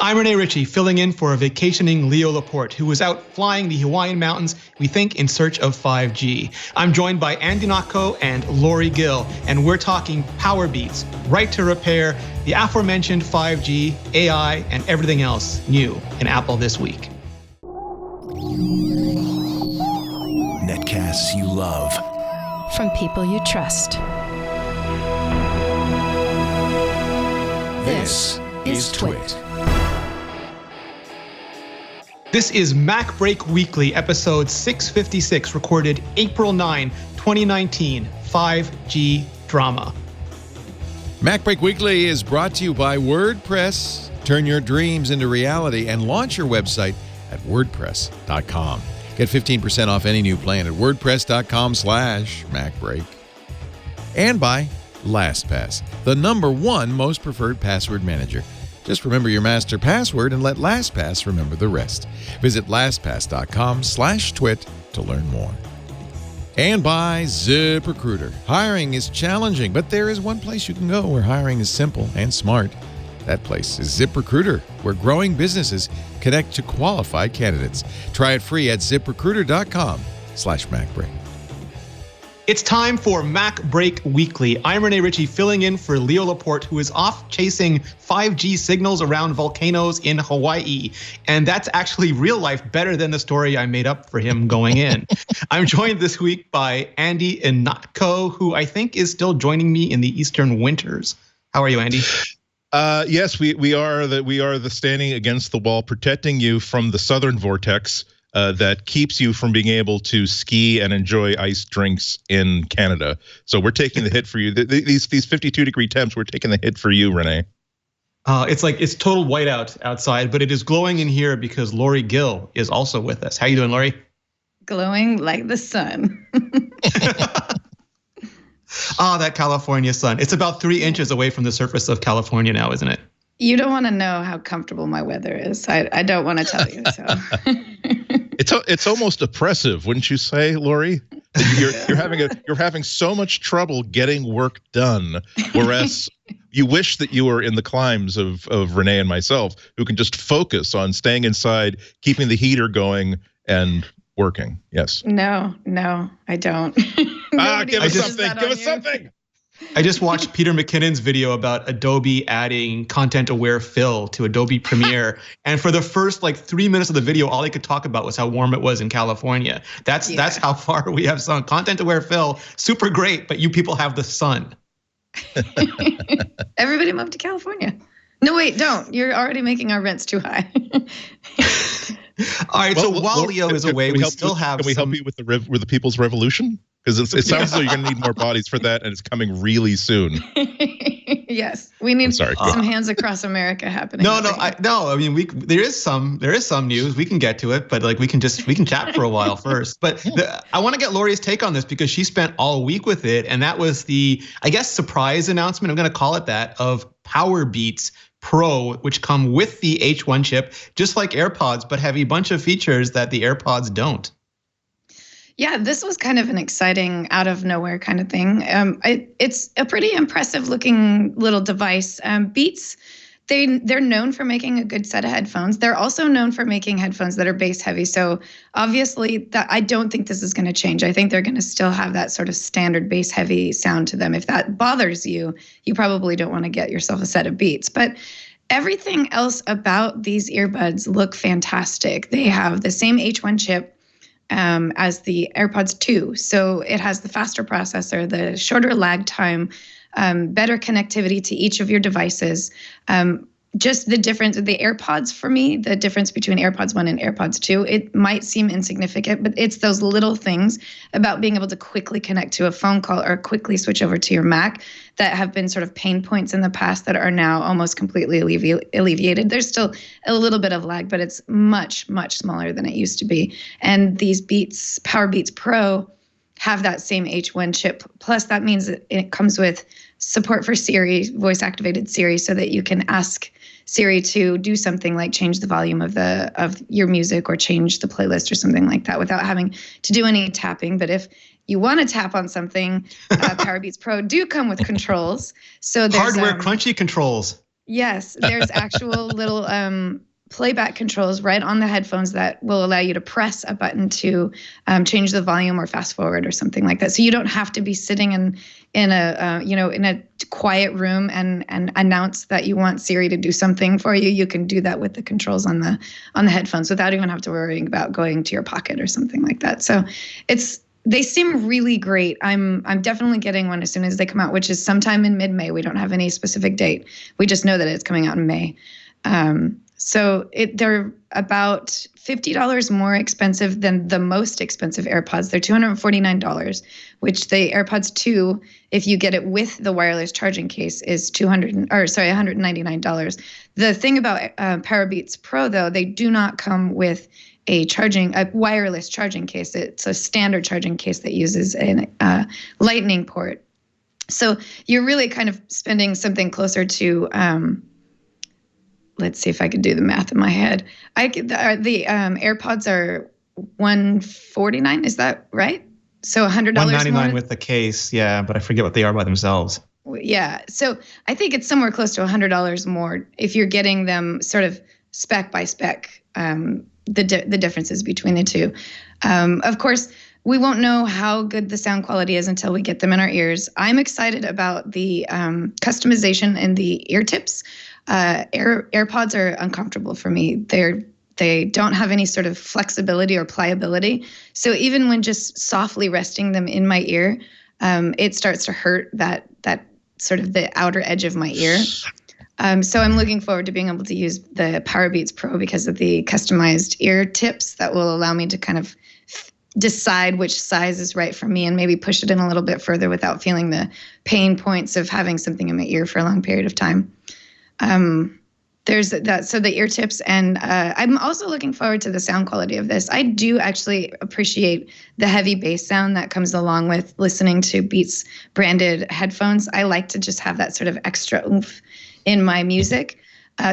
I'm Rene Ritchie, filling in for a vacationing Leo Laporte, who was out flying the Hawaiian mountains, we think in search of 5G. I'm joined by Ihnatko and Lory Gil, and we're talking Powerbeats, right to repair, the aforementioned 5G, AI, and everything else new in Apple this week. Netcasts you love. From people you trust. This is Twit. This is MacBreak Weekly, episode 656, recorded April 9, 2019, 5G drama. MacBreak Weekly is brought to you by WordPress. Turn your dreams into reality and launch your website at WordPress.com. Get 15% off any new plan at WordPress.com/MacBreak. And by LastPass, the #1 most preferred password manager. Just remember your master password and let LastPass remember the rest. Visit LastPass.com/twit to learn more. And by ZipRecruiter. Hiring is challenging, but there is one place you can go where hiring is simple and smart. That place is ZipRecruiter, where growing businesses connect to qualified candidates. Try it free at ZipRecruiter.com/MacBreak. It's time for MacBreak Weekly. I'm Rene Ritchie, filling in for Leo Laporte, who is off chasing 5G signals around volcanoes in Hawaii. And that's actually real life, better than the story I made up for him going in. I'm joined this week by Andy Ihnatko, who I think is still joining me in the Eastern winters. How are you, Andy? Yes, we are the standing against the wall, protecting you from the southern vortex that keeps you from being able to ski and enjoy iced drinks in Canada. So we're taking the hit for you. These 52-degree temps, we're taking the hit for you, Rene. It's total whiteout outside, but it is glowing in here because Lory Gil is also with us. How you doing, Lory? Glowing like the sun. That California sun. It's about 3 inches away from the surface of California now, isn't it? You don't want to know how comfortable my weather is. I don't want to tell you. So. It's almost oppressive, wouldn't you say, Lory? You're having so much trouble getting work done, whereas you wish that you were in the climes of Rene and myself, who can just focus on staying inside, keeping the heater going, and working. Yes. No, I don't. Give us something. I just watched Peter McKinnon's video about Adobe adding content-aware fill to Adobe Premiere, and for the first 3 minutes of the video, all he could talk about was how warm it was in California. That's how far we have sun. Content-aware fill, super great, but you people have the sun. Everybody move to California. No, wait, don't. You're already making our rents too high. All right, so while Leo is away, we still have. Can we help you with the People's Revolution? Because it sounds like you're going to need more bodies for that, and it's coming really soon. Yes, we need some hands across America happening. No. I mean, there is some news. We can get to it, but we can chat for a while first. But I want to get Lory's take on this because she spent all week with it, and that was the, I guess, surprise announcement. I'm going to call it that, of Powerbeats Pro, which come with the H1 chip, just like AirPods, but have a bunch of features that the AirPods don't. Yeah, this was kind of an exciting out of nowhere kind of thing. It's a pretty impressive looking little device. Beats, they're known for making a good set of headphones. They're also known for making headphones that are bass heavy. So obviously I don't think this is going to change. I think they're going to still have that sort of standard bass heavy sound to them. If that bothers you, you probably don't want to get yourself a set of Beats. But everything else about these earbuds look fantastic. They have the same H1 chip as the AirPods 2. So it has the faster processor, the shorter lag time, better connectivity to each of your devices. Just the difference, the AirPods for me, the difference between AirPods 1 and AirPods 2, it might seem insignificant, but it's those little things about being able to quickly connect to a phone call or quickly switch over to your Mac that have been sort of pain points in the past that are now almost completely alleviated. There's still a little bit of lag, but it's much, much smaller than it used to be. And these Powerbeats Pro have that same H1 chip. Plus, that means that it comes with support for Siri, voice-activated Siri, so that you can ask Siri to do something like change the volume of your music or change the playlist or something like that without having to do any tapping. But if you want to tap on something, Powerbeats Pro do come with controls. So there's hardware crunchy controls. Yes, there's actual little playback controls right on the headphones that will allow you to press a button to change the volume or fast forward or something like that. So you don't have to be sitting in a quiet room and announce that you want Siri to do something for you. You can do that with the controls on the headphones without even have to worry about going to your pocket or something like that. So they seem really great. I'm definitely getting one as soon as they come out, which is sometime in mid-May. We don't have any specific date. We just know that it's coming out in May. So they're about $50 more expensive than the most expensive AirPods. They're $249, which the AirPods 2, if you get it with the wireless charging case, is $199. The thing about Powerbeats Pro, though, they do not come with a wireless charging case. It's a standard charging case that uses a lightning port. So you're really kind of spending something closer to let's see if I could do the math in my head. The AirPods are $149. Is that right? So $100 $199 more with the case, yeah, but I forget what they are by themselves. Yeah, so I think it's somewhere close to $100 more if you're getting them sort of spec by spec. The differences between the two. Of course, we won't know how good the sound quality is until we get them in our ears. I'm excited about the customization in the ear tips. AirPods are uncomfortable for me. They don't have any sort of flexibility or pliability. So even when just softly resting them in my ear, it starts to hurt that sort of the outer edge of my ear. So I'm looking forward to being able to use the Powerbeats Pro because of the customized ear tips that will allow me to kind of decide which size is right for me and maybe push it in a little bit further without feeling the pain points of having something in my ear for a long period of time. There's that. So the ear tips, and I'm also looking forward to the sound quality of this. I do actually appreciate the heavy bass sound that comes along with listening to Beats branded headphones. I like to just have that sort of extra oomph in my music.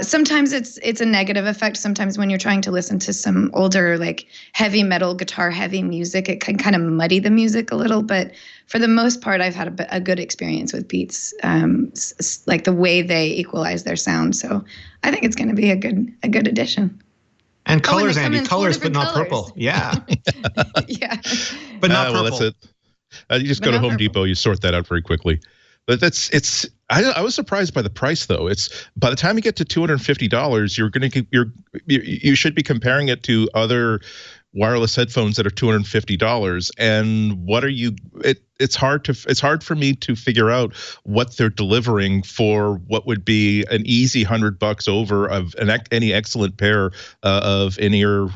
Sometimes it's a negative effect. Sometimes when you're trying to listen to some older, like heavy metal, guitar heavy music, it can kind of muddy the music a little. But for the most part, I've had a good experience with Beats, like the way they equalize their sound. So I think it's going to be a good addition. And colors, and Andy, colors, but not colors. purple. Yeah, Yeah. but not purple. Well, that's it. You just go to Home Depot, you sort that out very quickly. But I was surprised by the price, though. It's by the time you get to $250, you should be comparing it to other wireless headphones that are $250. And what are you? It's hard for me to figure out what they're delivering for what would be an easy $100 over of any excellent pair of in-ear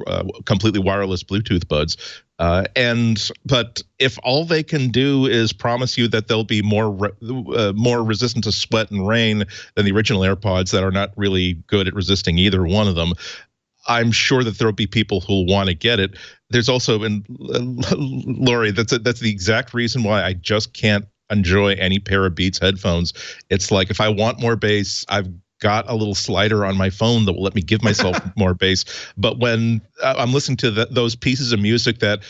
completely wireless Bluetooth buds. But if all they can do is promise you that they'll be more resistant to sweat and rain than the original AirPods that are not really good at resisting either one of them, I'm sure that there'll be people who'll want to get it. There's also, and Lory, that's the exact reason why I just can't enjoy any pair of Beats headphones. It's like if I want more bass, I've got a little slider on my phone that will let me give myself more bass. But when I'm listening to those pieces of music that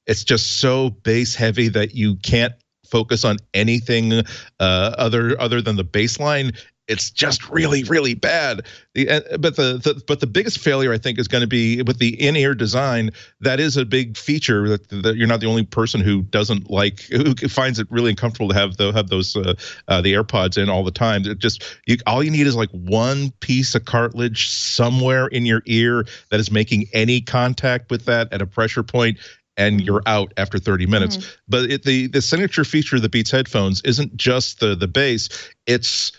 it's just so bass heavy that you can't focus on anything other than the bass line, it's just really, really bad. But the biggest failure, I think, is going to be with the in-ear design. That is a big feature that you're not the only person who finds it really uncomfortable to have those the AirPods in all the time. All you need is like one piece of cartilage somewhere in your ear that is making any contact with that at a pressure point, and you're out after 30 minutes. Mm-hmm. But the signature feature of the Beats headphones isn't just the bass. It's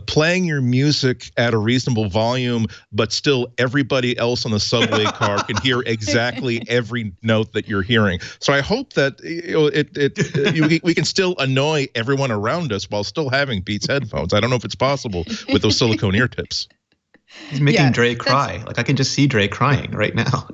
playing your music at a reasonable volume, but still everybody else on the subway car can hear exactly every note that you're hearing. So I hope that we can still annoy everyone around us while still having Beats headphones. I don't know if it's possible with those silicone ear tips. He's making Dre cry. Like I can just see Dre crying right now.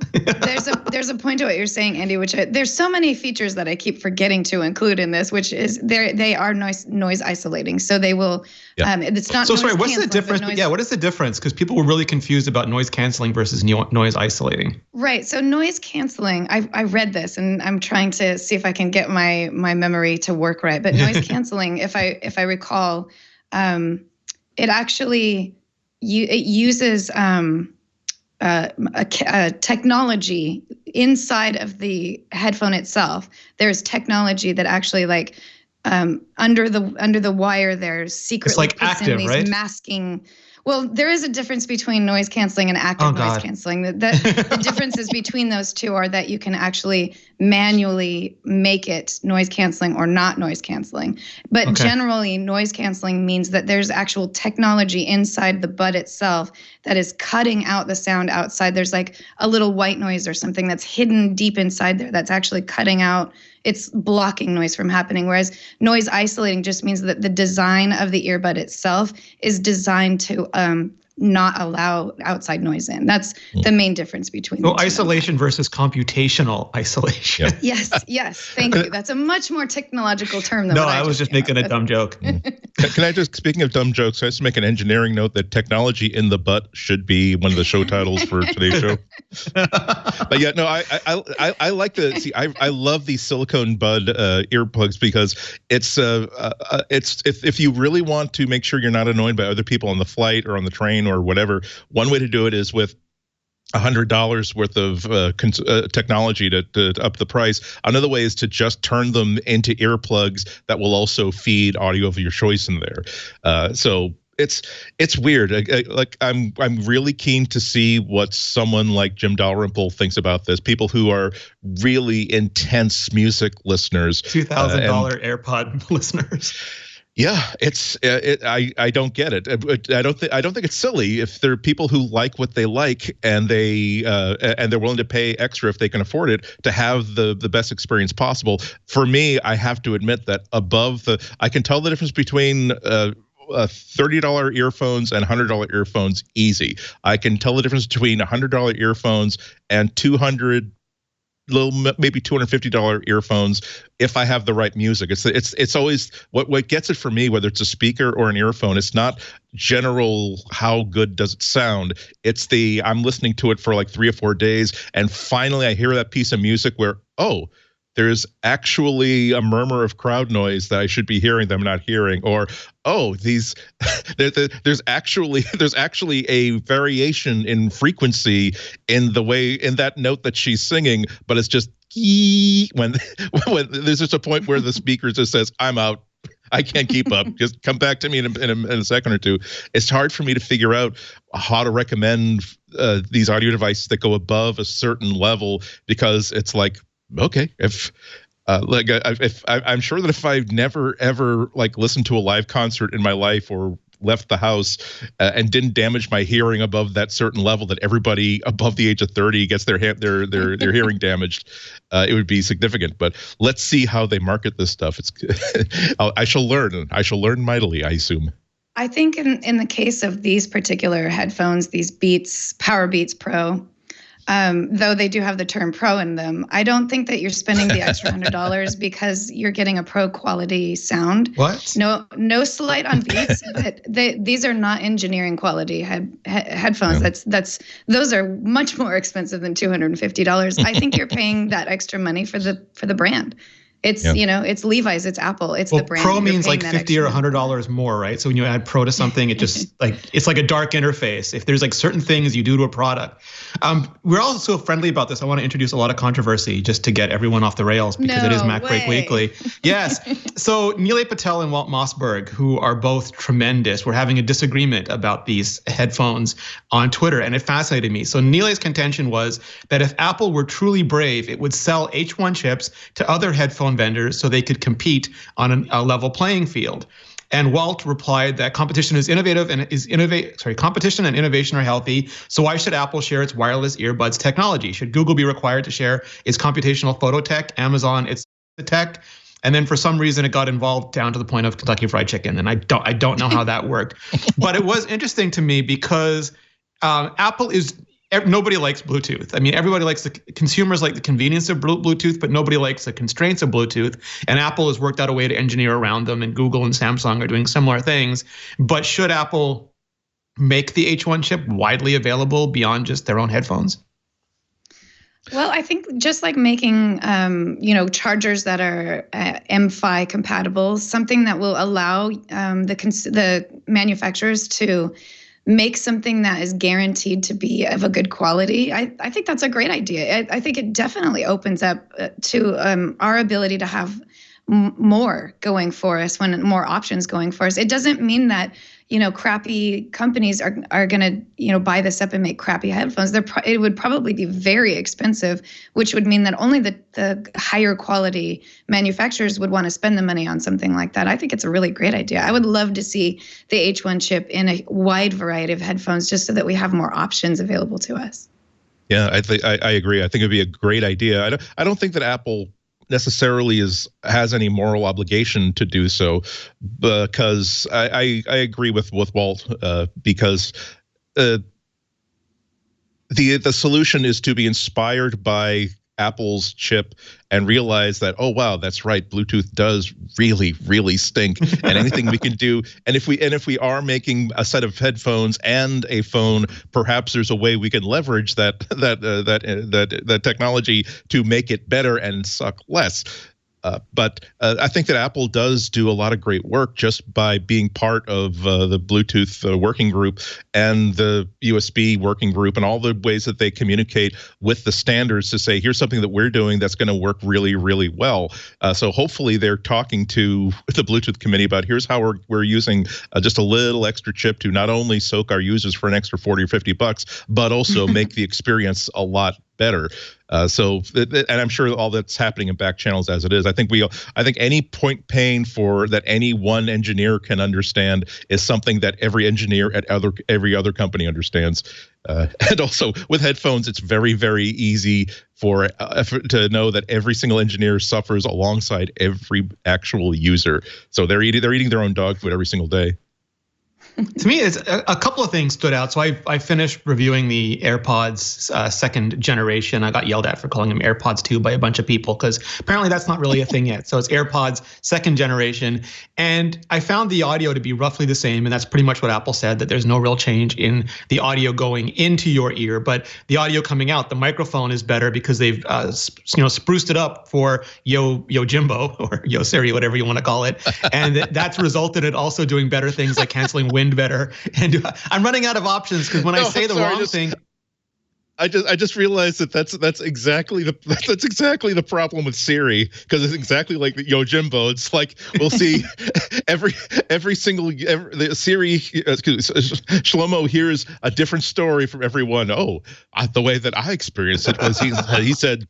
There's a point to what you're saying, Andy, which there's so many features that I keep forgetting to include in this, which is they are noise isolating. So they will, it's not. So sorry, what's the difference? What is the difference? Because people were really confused about noise canceling versus noise isolating. Right. So noise canceling, I read this and I'm trying to see if I can get my memory to work right. But noise canceling, if I recall, it actually it uses a technology inside of the headphone itself. There's technology that actually under the wire, there's secretly it's like puts active, in these right? masking. Well, there is a difference between noise canceling and active noise canceling. The differences between those two are that you can actually manually make it noise canceling or not noise canceling. But generally, noise canceling means that there's actual technology inside the bud itself that is cutting out the sound outside. There's like a little white noise or something that's hidden deep inside there that's actually cutting out. It's blocking noise from happening. Whereas noise isolating just means that the design of the earbud itself is designed to not allow outside noise in. That's the main difference between the two. Isolation versus computational isolation. Yes. Thank you. That's a much more technological term than I was just making a dumb joke. Can I just, speaking of dumb jokes, I just make an engineering note that technology in the butt should be one of the show titles for today's show. But yeah, no, I like I love these silicone bud earplugs because it's if you really want to make sure you're not annoyed by other people on the flight or on the train or whatever, one way to do it is with $100 worth of technology to up the price. Another way is to just turn them into earplugs that will also feed audio of your choice in there. So it's weird. I'm really keen to see what someone like Jim Dalrymple thinks about this. People who are really intense music listeners, $2,000 AirPod listeners. Yeah, I don't get it. I don't think it's silly if there are people who like what they like and they're willing to pay extra if they can afford it to have the best experience possible. For me, I have to admit that I can tell the difference between $30 earphones and $100 earphones easy. I can tell the difference between $100 earphones and maybe $250 earphones if I have the right music. It's always what gets it for me, whether it's a speaker or an earphone. It's not general how good does it sound. It's I'm listening to it for like 3 or 4 days, and finally I hear that piece of music where there's actually a murmur of crowd noise that I should be hearing that I'm not hearing, or there's actually a variation in frequency in that note that she's singing, but it's just when there's just a point where the speaker just says, "I'm out. I can't keep up. Just come back to me in a second or two." It's hard for me to figure out how to recommend these audio devices that go above a certain level, because it's like, okay, if I'm sure that if I've never ever listened to a live concert in my life or left the house and didn't damage my hearing above that certain level that everybody above the age of 30 gets their hearing damaged, it would be significant. But let's see how they market this stuff. I shall learn mightily, I assume. I think in the case of these particular headphones, these Powerbeats Pro, though they do have the term pro in them, I don't think that you're spending the extra $100 because you're getting a pro quality sound. What? No slight on Beats, but these are not engineering quality headphones. Yeah. Those are much more expensive than $250. I think you're paying that extra money for the brand. It's it's Levi's, it's Apple, it's the brand. Pro means like $50 or $100 more, right? So when you add pro to something, it just it's like a dark interface. If there's certain things you do to a product, we're all so friendly about this. I want to introduce a lot of controversy just to get everyone off the rails, because it is MacBreak Weekly. Yes. So Nilay Patel and Walt Mossberg, who are both tremendous, were having a disagreement about these headphones on Twitter, and it fascinated me. So Nilay's contention was that if Apple were truly brave, it would sell H1 chips to other headphone vendors so they could compete on a level playing field. And Walt replied that competition and innovation are healthy. So why should Apple share its wireless earbuds technology? Should Google be required to share its computational photo tech, Amazon its tech? And then for some reason it got involved down to the point of Kentucky Fried Chicken, and I don't know how that worked. But it was interesting to me because Apple is. Nobody likes Bluetooth. I mean, everybody likes consumers like the convenience of Bluetooth, but nobody likes the constraints of Bluetooth. And Apple has worked out a way to engineer around them, and Google and Samsung are doing similar things. But should Apple make the H1 chip widely available beyond just their own headphones? Well, I think just like making, chargers that are MFi compatible, something that will allow the manufacturers to make something that is guaranteed to be of a good quality, I think that's a great idea. I think it definitely opens up to our ability to have more going for us, when more options going for us. It doesn't mean that, crappy companies are going to, buy this up and make crappy headphones. It would probably be very expensive, which would mean that only the higher quality manufacturers would want to spend the money on something like that. I think it's a really great idea. I would love to see the H1 chip in a wide variety of headphones, just so that we have more options available to us. Yeah, I agree. I think it'd be a great idea. I don't think that Apple necessarily has any moral obligation to do so, because I agree with Walt, because the solution is to be inspired by Apple's chip and realize that, oh wow, that's right, Bluetooth does really, really stink, and anything we can do, and if we are making a set of headphones and a phone, perhaps there's a way we can leverage that technology to make it better and suck less. But I think that Apple does do a lot of great work just by being part of the Bluetooth working group and the USB working group, and all the ways that they communicate with the standards to say, here's something that we're doing that's going to work really, really well. So hopefully they're talking to the Bluetooth committee about, here's how we're using just a little extra chip to not only soak our users for an extra $40 or $50, but also make the experience a lot better. And I'm sure all that's happening in back channels as it is. I think any point pain for that any one engineer can understand is something that every engineer at every other company understands. And also with headphones, it's very, very easy to know that every single engineer suffers alongside every actual user. So they're eating their own dog food every single day. To me, it's a couple of things stood out. So I finished reviewing the AirPods second generation. I got yelled at for calling them AirPods 2 by a bunch of people, because apparently that's not really a thing yet. So it's AirPods second generation. And I found the audio to be roughly the same. And that's pretty much what Apple said, that there's no real change in the audio going into your ear. But the audio coming out, the microphone is better because they've spruced it up for Yo Jimbo or Yo Siri, whatever you want to call it. And that's resulted in also doing better things like canceling wind better. And I'm running out of options, because when I say the wrong thing, I just realized that's exactly the problem with Siri, because it's exactly like the Yo Jimbo. It's like we'll see every single Siri Shlomo hears a different story from everyone. Oh, the way that I experienced it was he said,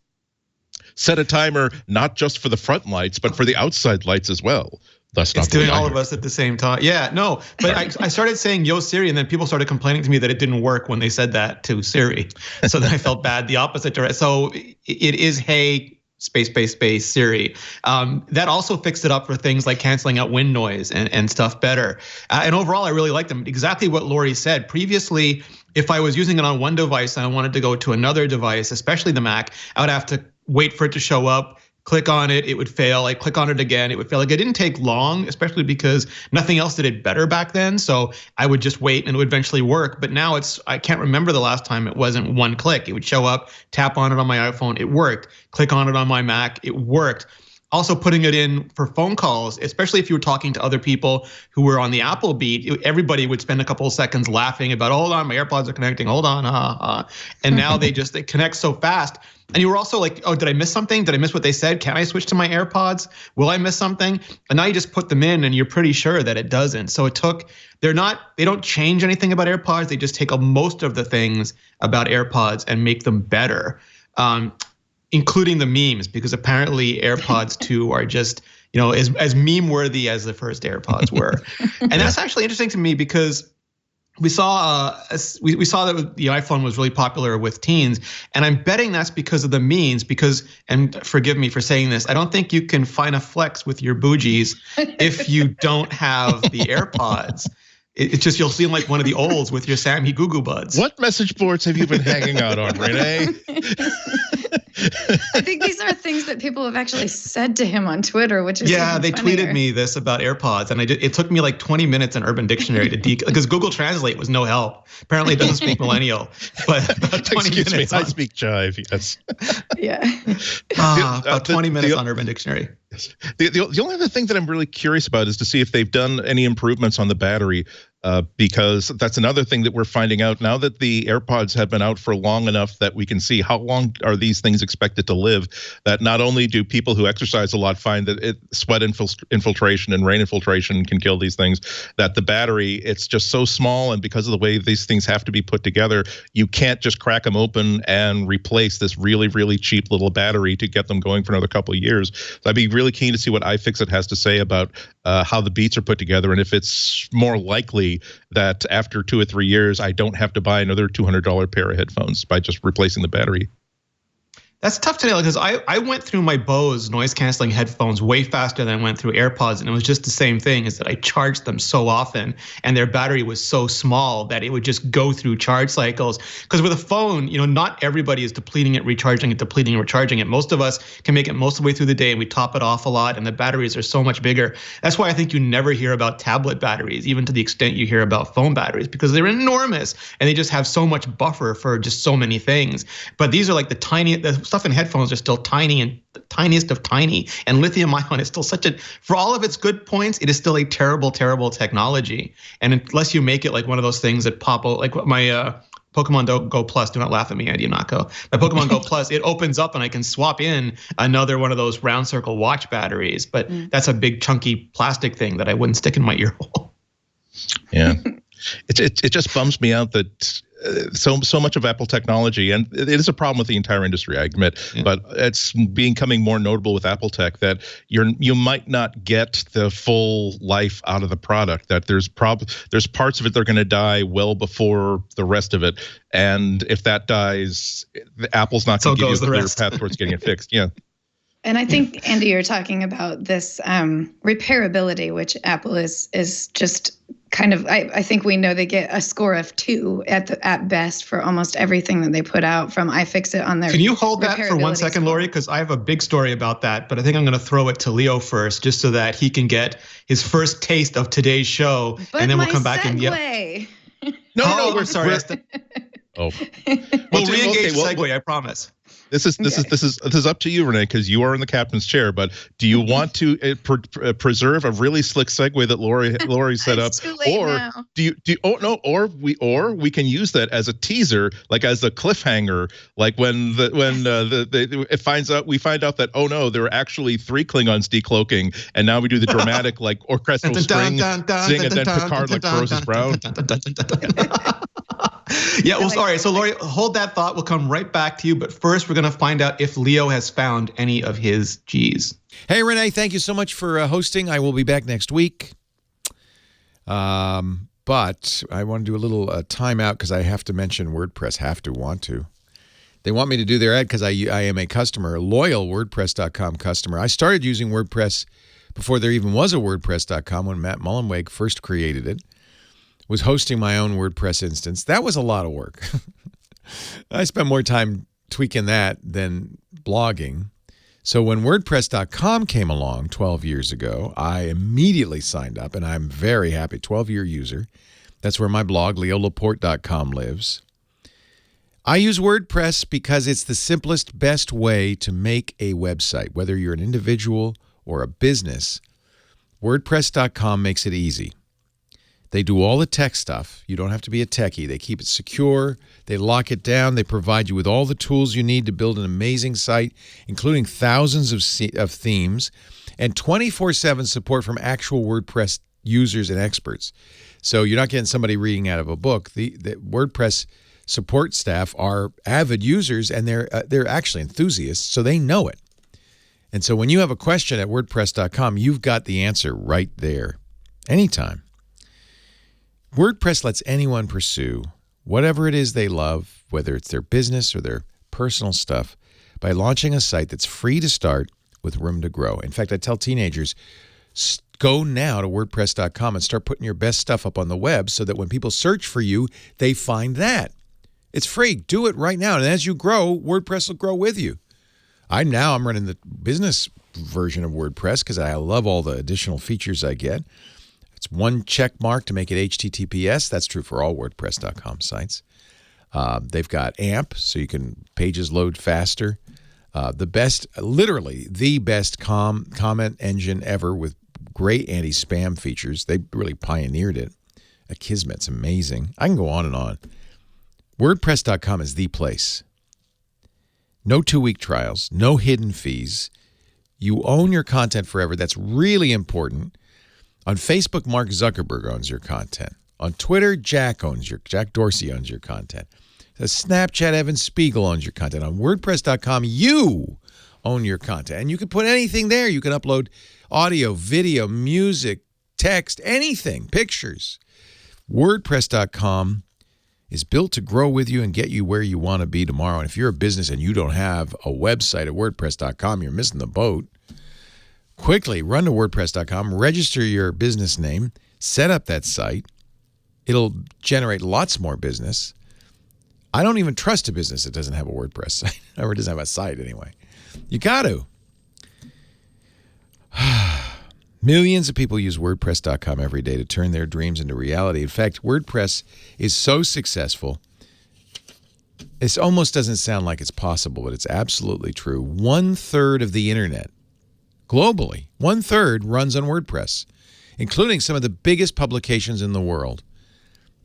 set a timer not just for the front lights but for the outside lights as well. It's doing all of us at the same time. Yeah, no, but I started saying Yo Siri, and then people started complaining to me that it didn't work when they said that to Siri. So then I felt bad the opposite direction. So it is Hey space Siri. That also fixed it up for things like canceling out wind noise and stuff better. And overall, I really like them. Exactly what Lory said. Previously, if I was using it on one device and I wanted to go to another device, especially the Mac, I would have to wait for it to show up, click on it, it would fail. I'd click on it again, it would fail. Like, it didn't take long, especially because nothing else did it better back then. So I would just wait and it would eventually work. But now I can't remember the last time it wasn't one click. It would show up, tap on it on my iPhone, it worked. Click on it on my Mac, it worked. Also putting it in for phone calls, especially if you were talking to other people who were on the Apple beat, everybody would spend a couple of seconds laughing about, hold on, my AirPods are connecting, hold on, And now they connect so fast. And you were also like, oh, did I miss something? Did I miss what they said? Can I switch to my AirPods? Will I miss something? And now you just put them in and you're pretty sure that it doesn't. So they don't change anything about AirPods. They just take most of the things about AirPods and make them better, including the memes, because apparently AirPods 2 are just, as meme worthy as the first AirPods were. And that's actually interesting to me, because we saw that the iPhone was really popular with teens, and I'm betting that's because of the memes. And forgive me for saying this, I don't think you can find a flex with your bougies if you don't have the AirPods. It's just, you'll seem like one of the olds with your Sammy Goo Goo Buds. What message boards have you been hanging out on, Rene? I think these are things that people have actually said to him on Twitter, which is they tweeted me this about AirPods, and it took me like 20 minutes in Urban Dictionary to because Google Translate was no help. Apparently, it doesn't speak millennial, but about 20 Excuse minutes. Me, I speak jive. Yes. Yeah. About 20 minutes on Urban Dictionary. The only other thing that I'm really curious about is to see if they've done any improvements on the battery. because that's another thing that we're finding out now that the AirPods have been out for long enough that we can see how long are these things expected to live, that not only do people who exercise a lot find that sweat infiltration and rain infiltration can kill these things, that the battery, it's just so small, and because of the way these things have to be put together, you can't just crack them open and replace this really, really cheap little battery to get them going for another couple of years. So I'd be really keen to see what iFixit has to say about how the Beats are put together, and if it's more likely that after 2 or 3 years, I don't have to buy another $200 pair of headphones by just replacing the battery. That's tough to nail because I went through my Bose noise canceling headphones way faster than I went through AirPods, and it was just the same thing, is that I charged them so often and their battery was so small that it would just go through charge cycles. Because with a phone, not everybody is depleting it, recharging it, depleting and recharging it. Most of us can make it most of the way through the day and we top it off a lot, and the batteries are so much bigger. That's why I think you never hear about tablet batteries, even to the extent you hear about phone batteries, because they're enormous and they just have so much buffer for just so many things. But these are like the stuff in headphones are still tiny and the tiniest of tiny, and lithium ion is still for all of its good points, it is still a terrible, terrible technology. And unless you make it like one of those things that pop out, like my Pokemon Go Plus, do not laugh at me, Ihnatko. My Pokemon Go Plus, it opens up and I can swap in another one of those round circle watch batteries, but that's a big chunky plastic thing that I wouldn't stick in my ear hole. Yeah. It just bums me out that so much of Apple technology, and it is a problem with the entire industry, I admit, but it's becoming more notable with Apple Tech that you might not get the full life out of the product, that there's parts of it that are going to die well before the rest of it, and if that dies, Apple's not going to give you a clear path towards getting it fixed. Yeah. And I think, Andy, you're talking about this repairability, which Apple is just kind of, I think we know they get a score of 2 at best for almost everything that they put out from iFixit on their. Can you hold that for 1 second, Lory? Because I have a big story about that, but I think I'm going to throw it to Leo first, just so that he can get his first taste of today's show, and then we'll come back and No, we're sorry. Oh, we'll re-engage the segue, I promise. This is up to you, Rene, because you are in the captain's chair. But do you want to preserve a really slick segue that Lory set up, or now. Or we can use that as a teaser, like as a cliffhanger, like when we find out that, oh no, there are actually 3 Klingons decloaking, and now we do the dramatic like orchestral string sing, and then Picard like throws his brow. Yeah, well, sorry. So, Lory, hold that thought. We'll come right back to you. But first, we're going to find out if Leo has found any of his G's. Hey, Rene, thank you so much for hosting. I will be back next week. But I want to do a little timeout because I have to mention WordPress. They want me to do their ad because I am a customer, a loyal WordPress.com customer. I started using WordPress before there even was a WordPress.com when Matt Mullenweg first created it. Was hosting my own WordPress instance. That was a lot of work. I spent more time tweaking that than blogging. So when WordPress.com came along 12 years ago, I immediately signed up, and I'm very happy, 12-year user. That's where my blog, leolaporte.com, lives. I use WordPress because it's the simplest, best way to make a website. Whether you're an individual or a business, WordPress.com makes it easy. They do all the tech stuff. You don't have to be a techie. They keep it secure. They lock it down. They provide you with all the tools you need to build an amazing site, including thousands of themes, and 24/7 support from actual WordPress users and experts. So you're not getting somebody reading out of a book. The WordPress support staff are avid users, and they're actually enthusiasts, so they know it. And so when you have a question at WordPress.com, you've got the answer right there, anytime. WordPress lets anyone pursue whatever it is they love, whether it's their business or their personal stuff, by launching a site that's free to start with room to grow. In fact, I tell teenagers, go now to WordPress.com and start putting your best stuff up on the web so that when people search for you, they find that. It's free. Do it right now. And as you grow, WordPress will grow with you. I'm running the business version of WordPress because I love all the additional features I get. It's one check mark to make it HTTPS. That's true for all WordPress.com sites. They've got AMP, so you can pages load faster. Literally the best comment engine ever with great anti-spam features. They really pioneered it. Akismet's amazing. I can go on and on. WordPress.com is the place. No 2-week trials, no hidden fees. You own your content forever. That's really important. On Facebook, Mark Zuckerberg owns your content. On Twitter, Jack Dorsey owns your content. Snapchat, Evan Spiegel owns your content. On WordPress.com, you own your content. And you can put anything there. You can upload audio, video, music, text, anything, pictures. WordPress.com is built to grow with you and get you where you want to be tomorrow. And if you're a business and you don't have a website at WordPress.com, you're missing the boat. Quickly run to WordPress.com, register your business name, set up that site. It'll generate lots more business. I don't even trust a business that doesn't have a WordPress site, or doesn't have a site anyway. You got to. Millions of people use WordPress.com every day to turn their dreams into reality. In fact, WordPress is so successful, it almost doesn't sound like it's possible, but it's absolutely true. 1/3 of the internet, globally, 1/3 runs on WordPress, including some of the biggest publications in the world.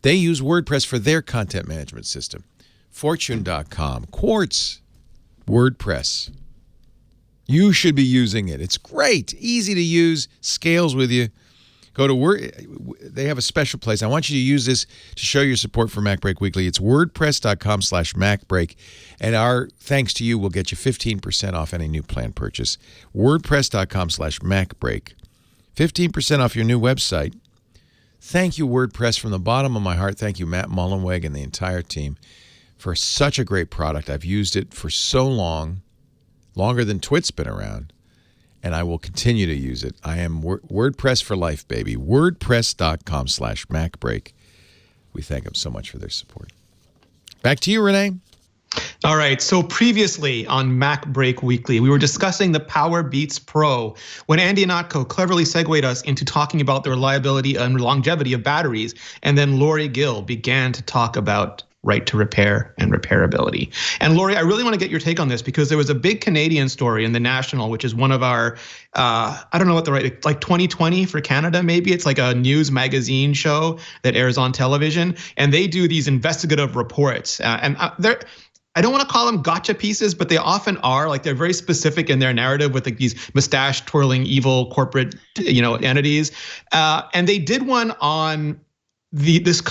They use WordPress for their content management system. Fortune.com, Quartz, WordPress. You should be using it. It's great, easy to use, scales with you. Go to they have a special place. I want you to use this to show your support for MacBreak Weekly. It's wordpress.com/MacBreak. And our thanks to you will get you 15% off any new plan purchase. wordpress.com/MacBreak. 15% off your new website. Thank you, WordPress, from the bottom of my heart. Thank you, Matt Mullenweg and the entire team, for such a great product. I've used it for so long, longer than Twit's been around, and I will continue to use it. I am WordPress for life, baby. WordPress.com/MacBreak. We thank them so much for their support. Back to you, Rene. All right. So previously on MacBreak Weekly, we were discussing the Powerbeats Pro when Andy Ihnatko cleverly segued us into talking about the reliability and longevity of batteries. And then Lory Gil began to talk about right to repair and repairability. And Lory, I really want to get your take on this because there was a big Canadian story in the National, which is one of our, I don't know what the right, like 2020 for Canada, maybe. It's like a news magazine show that airs on television. And they do these investigative reports. I don't want to call them gotcha pieces, but they often are. Like, they're very specific in their narrative with like these mustache twirling evil corporate, entities. And they did one on this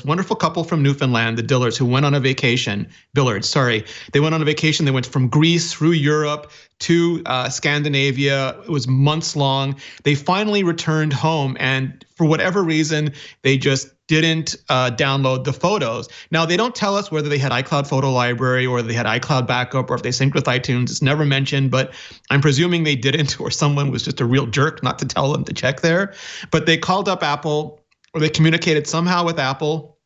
wonderful couple from Newfoundland, the Dillards, who went on a vacation. Billards, sorry. They went on a vacation. They went from Greece through Europe to Scandinavia. It was months long. They finally returned home, and for whatever reason, they just didn't download the photos. Now, they don't tell us whether they had iCloud Photo Library or they had iCloud Backup or if they synced with iTunes. It's never mentioned, but I'm presuming they didn't, or someone was just a real jerk not to tell them to check there. But they called up Apple, or they communicated somehow with Apple,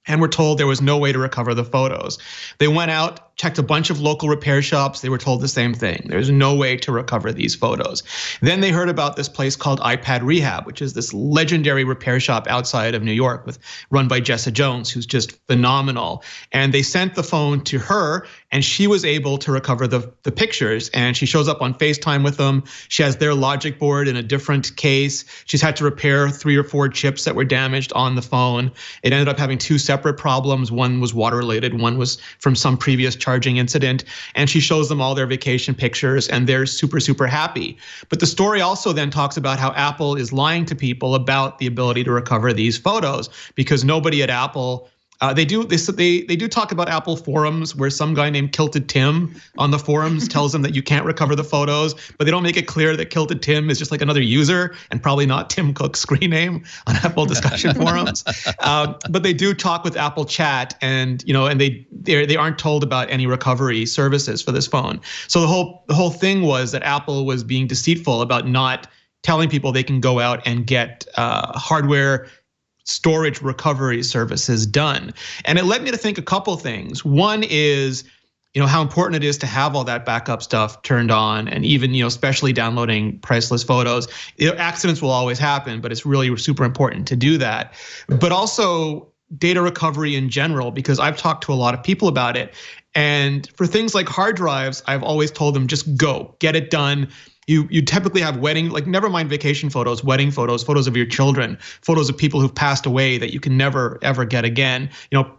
and were told there was no way to recover the photos. They went out, checked a bunch of local repair shops. They were told the same thing. There's no way to recover these photos. Then they heard about this place called iPad Rehab, which is this legendary repair shop outside of New York run by Jessa Jones, who's just phenomenal. And they sent the phone to her, and she was able to recover the pictures. And she shows up on FaceTime with them. She has their logic board in a different case. She's had to repair 3 or 4 chips that were damaged on the phone. It ended up having 2 separate problems. One was water related, one was from some previous charging incident. And she shows them all their vacation pictures, and they're super, super happy. But the story also then talks about how Apple is lying to people about the ability to recover these photos, because nobody at Apple, they do talk about Apple forums where some guy named Kilted Tim on the forums tells them that you can't recover the photos, but they don't make it clear that Kilted Tim is just like another user and probably not Tim Cook's screen name on Apple discussion forums. But they do talk with Apple Chat, and they aren't told about any recovery services for this phone. So the whole thing was that Apple was being deceitful about not telling people they can go out and get hardware storage recovery services done. And it led me to think a couple things. One is, how important it is to have all that backup stuff turned on, and even, especially downloading priceless photos. Accidents will always happen, but it's really super important to do that. But also data recovery in general, because I've talked to a lot of people about it. And for things like hard drives, I've always told them, just go, get it done. you typically have never mind vacation photos, wedding photos, photos of your children, photos of people who've passed away that you can never ever get again.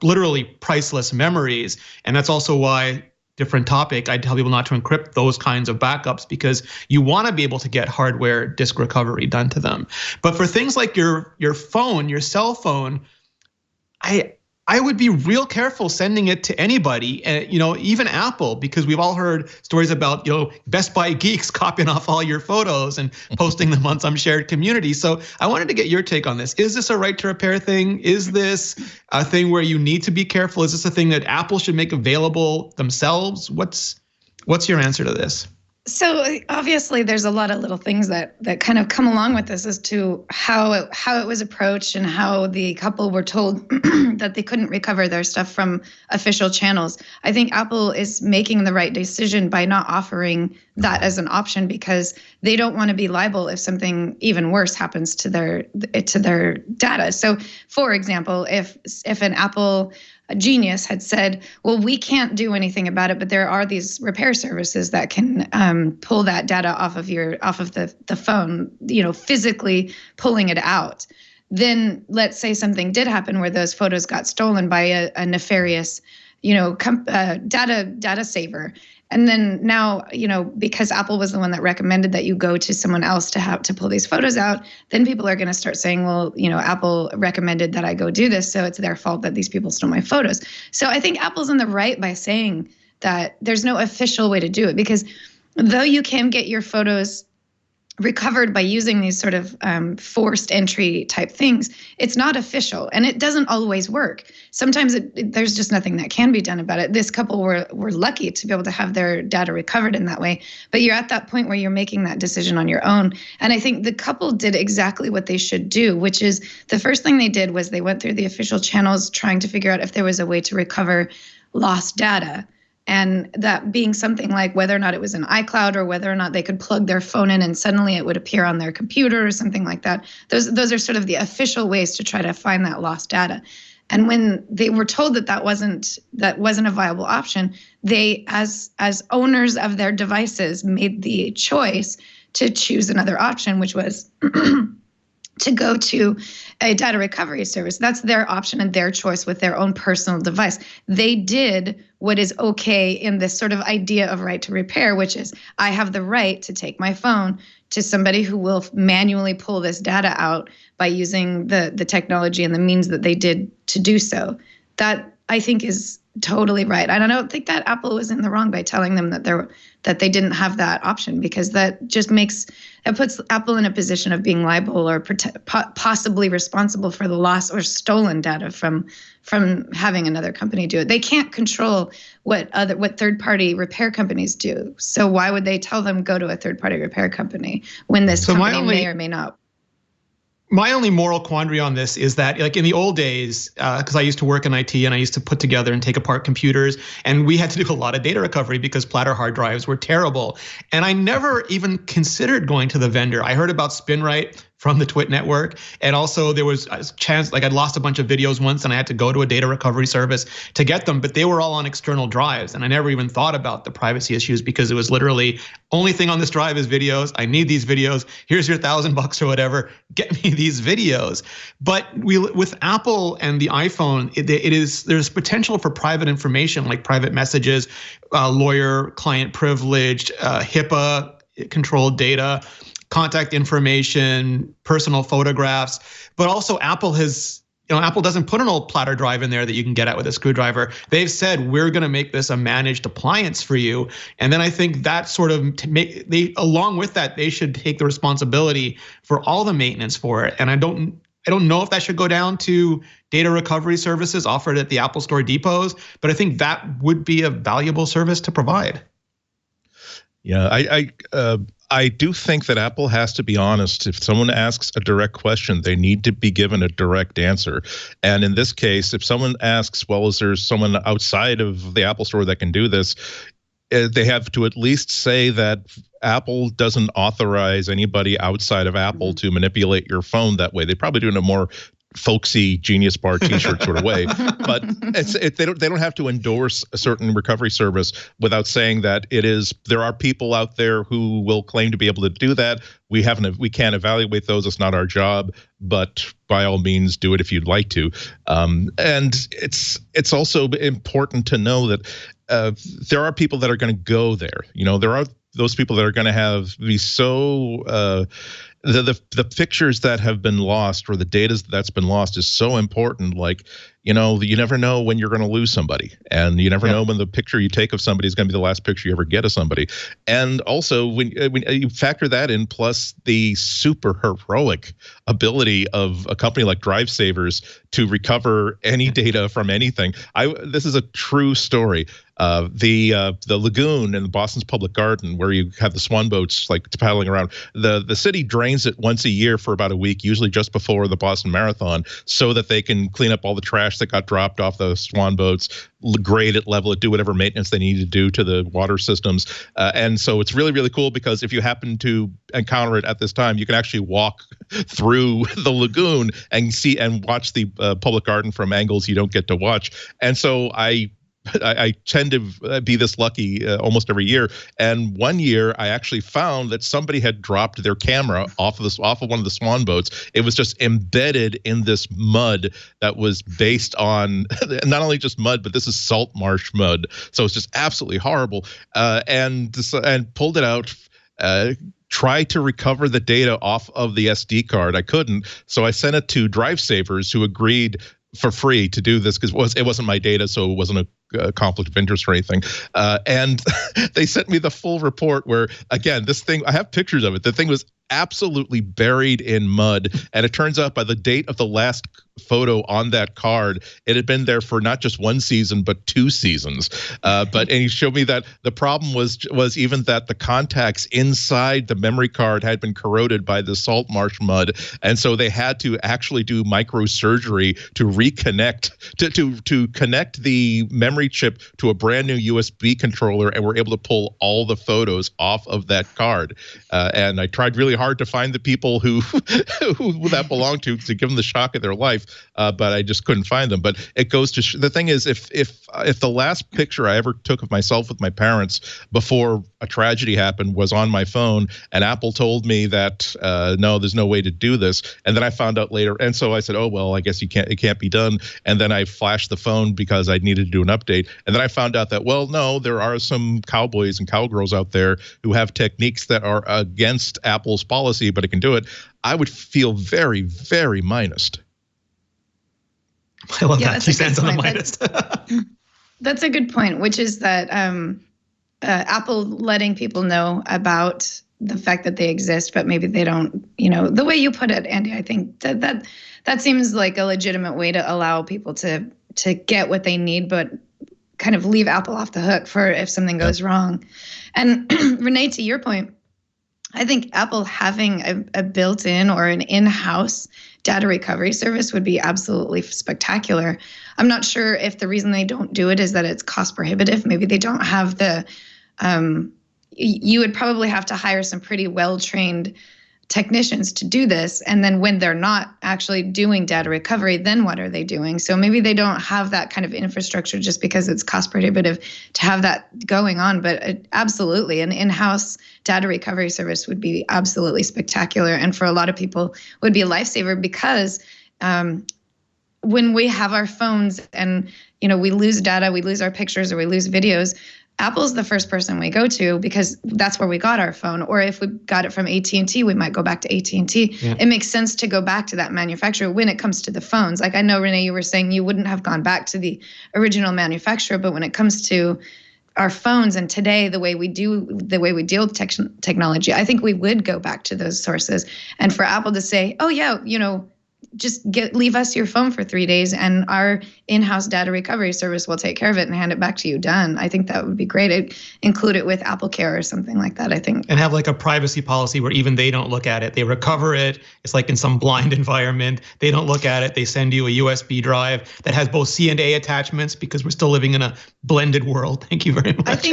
Literally priceless memories. And that's also why, different topic, I tell people not to encrypt those kinds of backups, because you want to be able to get hardware disk recovery done to them. But for things like your phone, your cell phone, I would be real careful sending it to anybody, even Apple, because we've all heard stories about, Best Buy geeks copying off all your photos and posting them on some shared community. So I wanted to get your take on this. Is this a right to repair thing? Is this a thing where you need to be careful? Is this a thing that Apple should make available themselves? What's your answer to this? So obviously there's a lot of little things that kind of come along with this as to how it was approached and how the couple were told that they couldn't recover their stuff from official channels. I think Apple is making the right decision by not offering that as an option, because they don't want to be liable if something even worse happens to their data. So for example, if an Apple genius had said, well, we can't do anything about it, but there are these repair services that can pull that data off of the phone, physically pulling it out. Then let's say something did happen where those photos got stolen by a nefarious, data saver. And then now, because Apple was the one that recommended that you go to someone else to pull these photos out, then people are going to start saying, well, Apple recommended that I go do this, so it's their fault that these people stole my photos. So I think Apple's in the right by saying that there's no official way to do it, because though you can get your photos recovered by using these sort of forced entry type things, it's not official, and it doesn't always work. Sometimes there's just nothing that can be done about it. This couple were lucky to be able to have their data recovered in that way, but you're at that point where you're making that decision on your own. And I think the couple did exactly what they should do, which is the first thing they did was they went through the official channels trying to figure out if there was a way to recover lost data. And that being something like whether or not it was in iCloud or whether or not they could plug their phone in and suddenly it would appear on their computer or something like that. Those are sort of the official ways to try to find that lost data. And when they were told that wasn't a viable option, they, as owners of their devices, made the choice to choose another option, which was to go to a data recovery service. That's their option and their choice with their own personal device. They did what is okay in this sort of idea of right to repair, which is I have the right to take my phone to somebody who will manually pull this data out by using the technology and the means that they did to do so. That, I think, is totally right. And I don't think that Apple was in the wrong by telling them that they didn't have that option, because that just puts Apple in a position of being liable or possibly responsible for the loss or stolen data from having another company do it. They can't control what third-party repair companies do. So why would they tell them go to a third-party repair company when this company may or may not? My only moral quandary on this is that, like in the old days, because I used to work in IT and I used to put together and take apart computers, and we had to do a lot of data recovery because platter hard drives were terrible. And I never even considered going to the vendor. I heard about SpinRite from the Twit network. And also there was a chance, like I'd lost a bunch of videos once and I had to go to a data recovery service to get them, but they were all on external drives. And I never even thought about the privacy issues, because it was literally only thing on this drive is videos. I need these videos. Here's your $1,000 or whatever. Get me these videos. But with Apple and the iPhone, there's potential for private information like private messages, lawyer client privilege, HIPAA controlled data, contact information, personal photographs, but also Apple doesn't put an old platter drive in there that you can get at with a screwdriver. They've said, we're going to make this a managed appliance for you. And then I think that sort of along with that, they should take the responsibility for all the maintenance for it. And I don't know if that should go down to data recovery services offered at the Apple Store depots, but I think that would be a valuable service to provide. Yeah, I do think that Apple has to be honest. If someone asks a direct question, they need to be given a direct answer. And in this case, if someone asks, well, is there someone outside of the Apple Store that can do this? They have to at least say that Apple doesn't authorize anybody outside of Apple to manipulate your phone that way. They probably do it in a more folksy Genius Bar T-shirt sort of way, but they don't have to endorse a certain recovery service without saying that there are people out there who will claim to be able to do that. We can't evaluate those. It's not our job, but by all means, do it if you'd like to. And it's also important to know that there are people that are going to go there. There are those people that are going to be so. The pictures that have been lost or the data that's been lost is so important. Like, you never know when you're going to lose somebody, and you never know when the picture you take of somebody is going to be the last picture you ever get of somebody. And also, when you factor that in, plus the super heroic ability of a company like DriveSavers to recover any data from anything. This is a true story. The lagoon in Boston's Public Garden, where you have the swan boats like paddling around, the city drains it once a year for about a week, usually just before the Boston Marathon, so that they can clean up all the trash that got dropped off the swan boats, grade it, level it, do whatever maintenance they need to do to the water systems. And so it's really, really cool, because if you happen to encounter it at this time, you can actually walk through the lagoon and see and watch the public garden from angles you don't get to watch. And so I tend to be this lucky almost every year. And one year I actually found that somebody had dropped their camera off of one of the swan boats. It was just embedded in this mud that was based on not only just mud, but this is salt marsh mud. So it's just absolutely horrible. And pulled it out. Try to recover the data off of the SD card. I couldn't. So I sent it to DriveSavers, who agreed for free to do this, because it wasn't my data, so it wasn't a conflict of interest or anything. And they sent me the full report where, again, this thing, I have pictures of it. The thing was absolutely buried in mud. And it turns out by the date of the last photo on that card, it had been there for not just one season, but 2 seasons. And he showed me that the problem was even that the contacts inside the memory card had been corroded by the salt marsh mud. And so they had to actually do microsurgery to reconnect, to connect the memory chip to a brand new USB controller, and were able to pull all the photos off of that card. And I tried really hard to find the people who that belonged to give them the shock of their life, but I just couldn't find them. But it goes to the thing is, if the last picture I ever took of myself with my parents before a tragedy happened was on my phone, and Apple told me that no, there's no way to do this, and then I found out later, and so I said, oh well, I guess it can't be done. And then I flashed the phone because I needed to do an update, and then I found out that, well, no, there are some cowboys and cowgirls out there who have techniques that are against Apple's policy, but it can do it. I would feel very, very minused. I love that. 2 cents on the minus. That's a good point, which is that Apple letting people know about the fact that they exist, but maybe they don't, the way you put it, Andy, I think that seems like a legitimate way to allow people to get what they need, but kind of leave Apple off the hook for if something goes wrong. And Rene, to your point, I think Apple having a built-in or an in-house data recovery service would be absolutely spectacular. I'm not sure if the reason they don't do it is that it's cost prohibitive. Maybe they don't have you would probably have to hire some pretty well-trained technicians to do this. And then when they're not actually doing data recovery, then what are they doing? So maybe they don't have that kind of infrastructure just because it's cost prohibitive to have that going on. But absolutely, an in-house data recovery service would be absolutely spectacular. And for a lot of people would be a lifesaver, because when we have our phones and, we lose data, we lose our pictures or we lose videos, Apple's the first person we go to because that's where we got our phone. Or if we got it from AT&T, we might go back to AT&T. Yeah. It makes sense to go back to that manufacturer when it comes to the phones. Like I know, Rene, you were saying you wouldn't have gone back to the original manufacturer, but when it comes to our phones and today, the way we deal with technology, I think we would go back to those sources. And for Apple to say, oh yeah, just leave us your phone for 3 days and our in-house data recovery service will take care of it and hand it back to you, done. I think that would be great. Include it with Apple Care or something like that, I think. And have like a privacy policy where even they don't look at it. They recover it. It's like in some blind environment. They don't look at it. They send you a USB drive that has both C and A attachments because we're still living in a blended world. Thank you very much.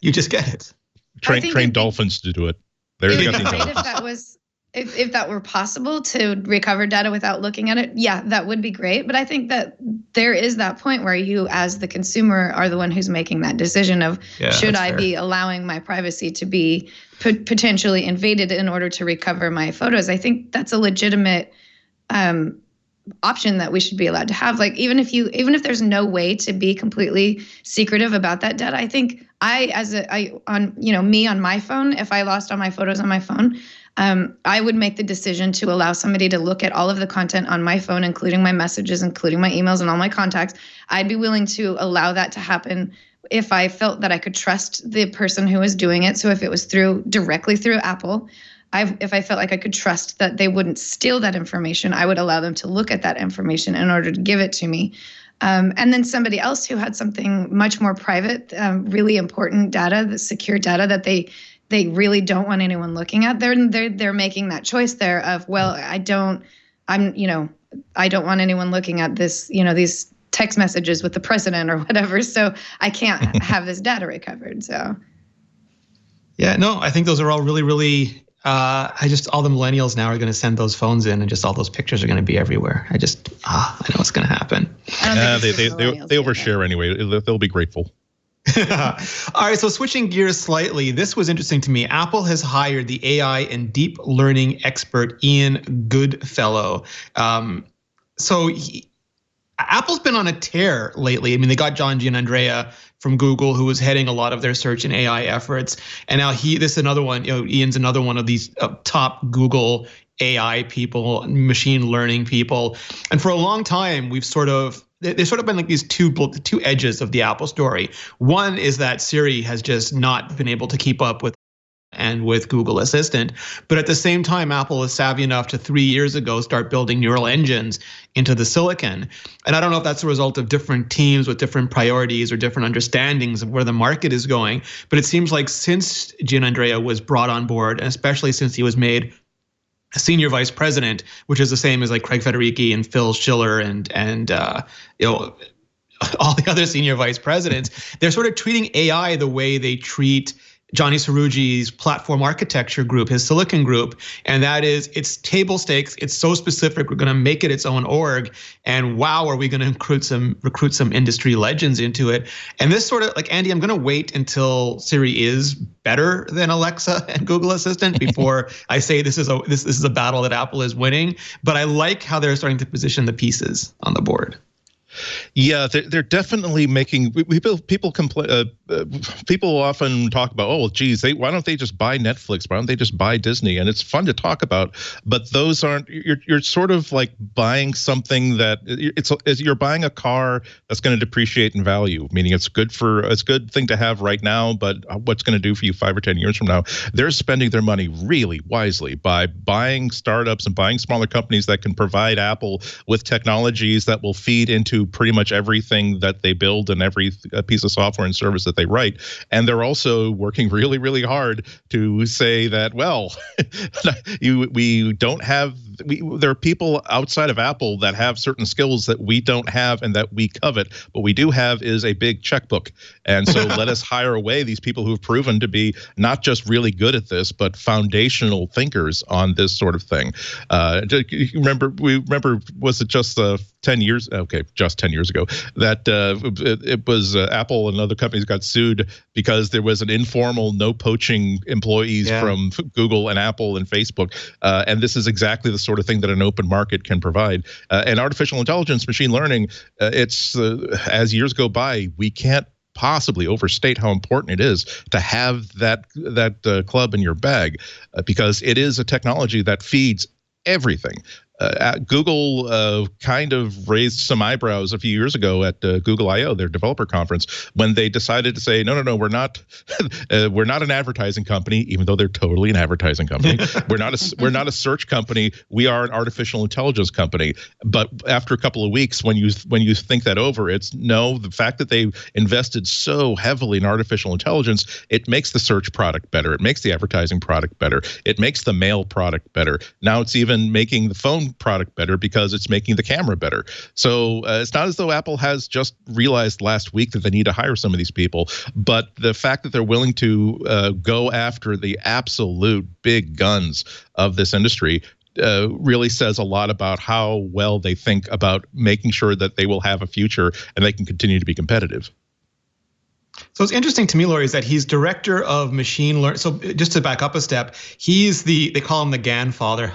You just get it. Train dolphins to do it. It would be great if that was if that were possible to recover data without looking at it, yeah, that would be great. But I think that there is that point where you, as the consumer, are the one who's making that decision of should I be allowing my privacy to be potentially invaded in order to recover my photos. I think that's a legitimate option that we should be allowed to have. Like even if there's no way to be completely secretive about that data, I think on my phone, if I lost all my photos on my phone, I would make the decision to allow somebody to look at all of the content on my phone, including my messages, including my emails and all my contacts. I'd be willing to allow that to happen if I felt that I could trust the person who was doing it. So if it was directly through Apple, if I felt like I could trust that they wouldn't steal that information, I would allow them to look at that information in order to give it to me. And then somebody else who had something much more private, really important data, the secure data that they really don't want anyone looking at. They're making that choice there of, well, I don't want anyone looking at this, these text messages with the president or whatever. So I can't have this data recovered. So. Yeah, no, I think those are all really, really, all the millennials now are going to send those phones in and just all those pictures are going to be everywhere. I know it's going to happen. They overshare anyway. They'll be grateful. All right, so switching gears slightly, this was interesting to me. Apple has hired the AI and deep learning expert Ian Goodfellow. Apple's been on a tear lately. I mean, they got John Giannandrea from Google, who was heading a lot of their search and AI efforts, and now this is another one. Ian's another one of these top Google AI people, machine learning people, and for a long time there's sort of been like these two edges of the Apple story. One is that Siri has just not been able to keep up with Google Assistant. But at the same time, Apple is savvy enough to 3 years ago start building neural engines into the silicon. And I don't know if that's a result of different teams with different priorities or different understandings of where the market is going. But it seems like since Giannandrea was brought on board, and especially since he was made a senior vice president, which is the same as like Craig Federighi and Phil Schiller and all the other senior vice presidents, they're sort of treating AI the way they treat Johnny Sarugi's platform architecture group, his silicon group, and that is it's table stakes. It's so specific. We're going to make it its own org, and wow, are we going to recruit some industry legends into it? And this sort of like Andy, I'm going to wait until Siri is better than Alexa and Google Assistant before I say this is a battle that Apple is winning. But I like how they're starting to position the pieces on the board. Yeah, they're definitely making people complain. People often talk about, oh, geez, why don't they just buy Netflix? Why don't they just buy Disney? And it's fun to talk about, but those aren't. You're sort of like buying something that you're buying a car that's going to depreciate in value. Meaning it's a good thing to have right now, but what's going to do for you 5 or 10 years from now? They're spending their money really wisely by buying startups and buying smaller companies that can provide Apple with technologies that will feed into pretty much everything that they build and every piece of software and service that they write. And they're also working really, really hard to say that, well, there are people outside of Apple that have certain skills that we don't have and that we covet. What we do have is a big checkbook. And so let us hire away these people who've proven to be not just really good at this, but foundational thinkers on this sort of thing. Remember, was it just 10 years? Okay, just 10 years ago, that it was Apple and other companies got sued because there was an informal no poaching employees from Google and Apple and Facebook. And this is exactly the sort of thing that an open market can provide. And artificial intelligence, machine learning, it's as years go by, we can't possibly overstate how important it is to have that club in your bag, because it is a technology that feeds everything. Google kind of raised some eyebrows a few years ago at Google I/O, their developer conference, when they decided to say, no, we're not an advertising company, even though they're totally an advertising company. we're not a search company. We are an artificial intelligence company. But after a couple of weeks, when you think that over, it's no. The fact that they invested so heavily in artificial intelligence, it makes the search product better. It makes the advertising product better. It makes the mail product better. Now it's even making the phone product better because it's making the camera better. So it's not as though Apple has just realized last week that they need to hire some of these people, but the fact that they're willing to go after the absolute big guns of this industry really says a lot about how well they think about making sure that they will have a future and they can continue to be competitive. So it's interesting to me, Lory, is that he's director of machine learning. So just to back up a step, he's they call him the GAN father,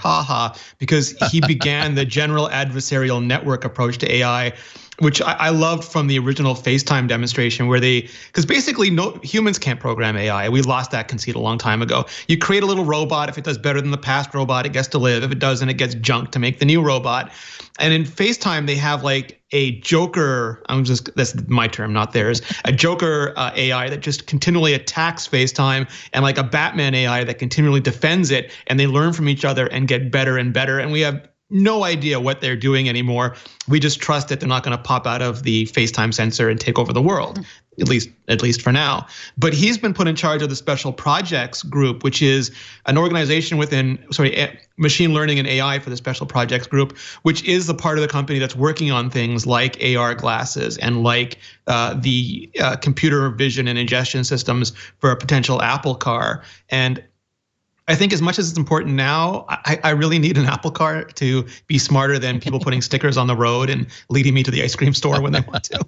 because he began the general adversarial network approach to AI, which I loved from the original FaceTime demonstration where because basically humans can't program AI. We lost that conceit a long time ago. You create a little robot. If it does better than the past robot, it gets to live. If it doesn't, it gets junked to make the new robot. And in FaceTime, they have like a Joker, that's my term, not theirs, a Joker AI that just continually attacks FaceTime, and like a Batman AI that continually defends it, and they learn from each other and get better and better. And we have no idea what they're doing anymore. We just trust that they're not going to pop out of the FaceTime sensor and take over the world, at least for now. But he's been put in charge of the Special Projects Group, which is an organization within, machine learning and AI for the Special Projects Group, which is the part of the company that's working on things like AR glasses and like the computer vision and ingestion systems for a potential Apple car. And I think as much as it's important now, I really need an Apple car to be smarter than people putting stickers on the road and leading me to the ice cream store when they want to.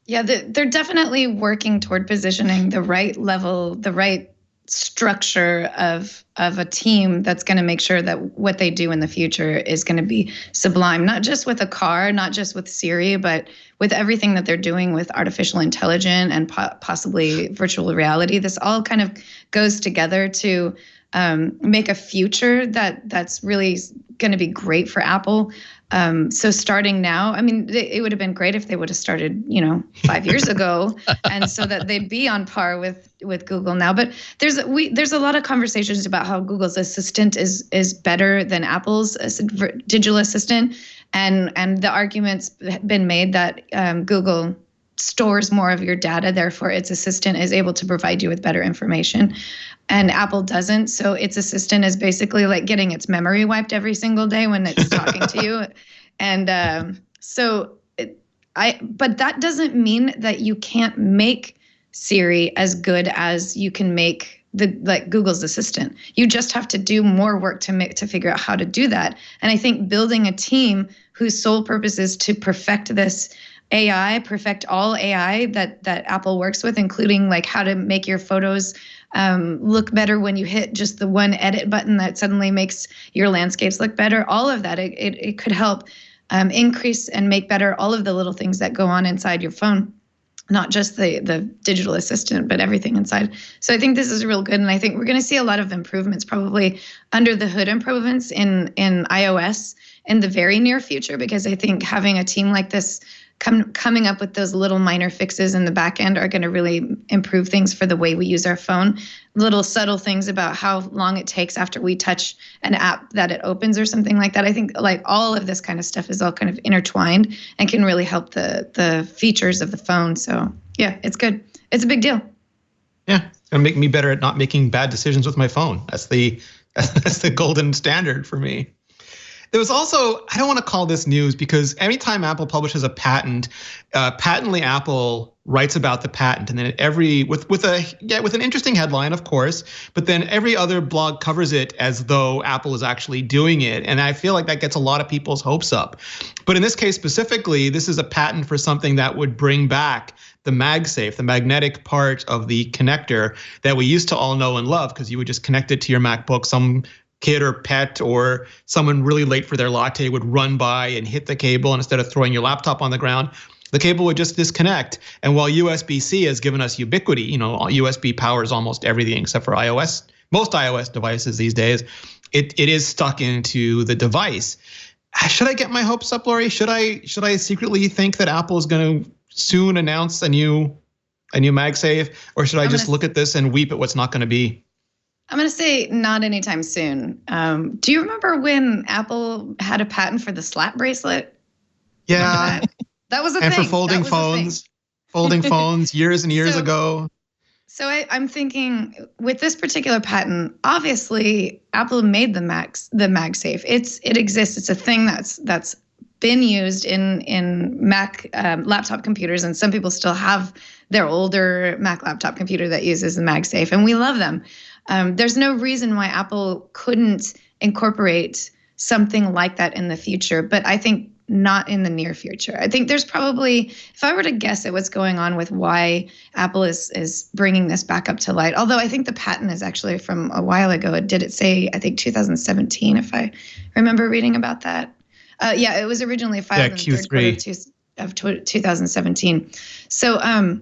Yeah, they're definitely working toward positioning the right level, the right structure of a team that's going to make sure that what they do in the future is going to be sublime, not just with a car, not just with Siri, but with everything that they're doing with artificial intelligence and possibly virtual reality. This all kind of goes together to make a future that's really going to be great for Apple. So starting now, I mean, it would have been great if they would have started, 5 years ago, and so that they'd be on par with Google now. But there's a lot of conversations about how Google's assistant is better than Apple's digital assistant, and the argument's been made that Google stores more of your data, therefore its assistant is able to provide you with better information. And Apple doesn't, so its assistant is basically like getting its memory wiped every single day when it's talking to you. And but that doesn't mean that you can't make Siri as good as you can make Google's assistant. You just have to do more work to figure out how to do that. And I think building a team whose sole purpose is to perfect this AI, perfect all AI that Apple works with, including like how to make your photos look better when you hit just the one edit button that suddenly makes your landscapes look better. All of that, it could help increase and make better all of the little things that go on inside your phone, not just the digital assistant, but everything inside. So I think this is real good. And I think we're going to see a lot of improvements, probably under the hood improvements in iOS in the very near future, because I think having a team like this coming up with those little minor fixes in the back end are going to really improve things for the way we use our phone. Little subtle things about how long it takes after we touch an app that it opens or something like that. I think like all of this kind of stuff is all kind of intertwined and can really help the features of the phone. So yeah, it's good. It's a big deal. Yeah, it's going to make me better at not making bad decisions with my phone. That's the golden standard for me. There was also, I don't want to call this news because anytime Apple publishes a patent, Patently Apple writes about the patent, and then with an interesting headline, of course, but then every other blog covers it as though Apple is actually doing it, and I feel like that gets a lot of people's hopes up. But in this case specifically, this is a patent for something that would bring back the MagSafe, the magnetic part of the connector that we used to all know and love, because you would just connect it to your MacBook. Some kid or pet or someone really late for their latte would run by and hit the cable, and instead of throwing your laptop on the ground, the cable would just disconnect. And while USB-C has given us ubiquity, USB powers almost everything except for iOS, most iOS devices these days, it is stuck into the device. Should I get my hopes up, Lory? Should I secretly think that Apple is going to soon announce a new MagSafe, or should I just look at this and weep at what's not going to be? I'm going to say not anytime soon. Do you remember when Apple had a patent for the slap bracelet? Yeah. That was a and thing. And for folding phones years and years ago. So I'm thinking with this particular patent, obviously Apple made the MagSafe. It exists. It's a thing that's been used in Mac laptop computers, and some people still have their older Mac laptop computer that uses the MagSafe, and we love them. There's no reason why Apple couldn't incorporate something like that in the future, but I think not in the near future. I think there's probably, if I were to guess at what's going on with why Apple is bringing this back up to light, although I think the patent is actually from a while ago. Did it say, I think 2017, if I remember reading about that? Yeah, it was originally filed in the third quarter of 2017. So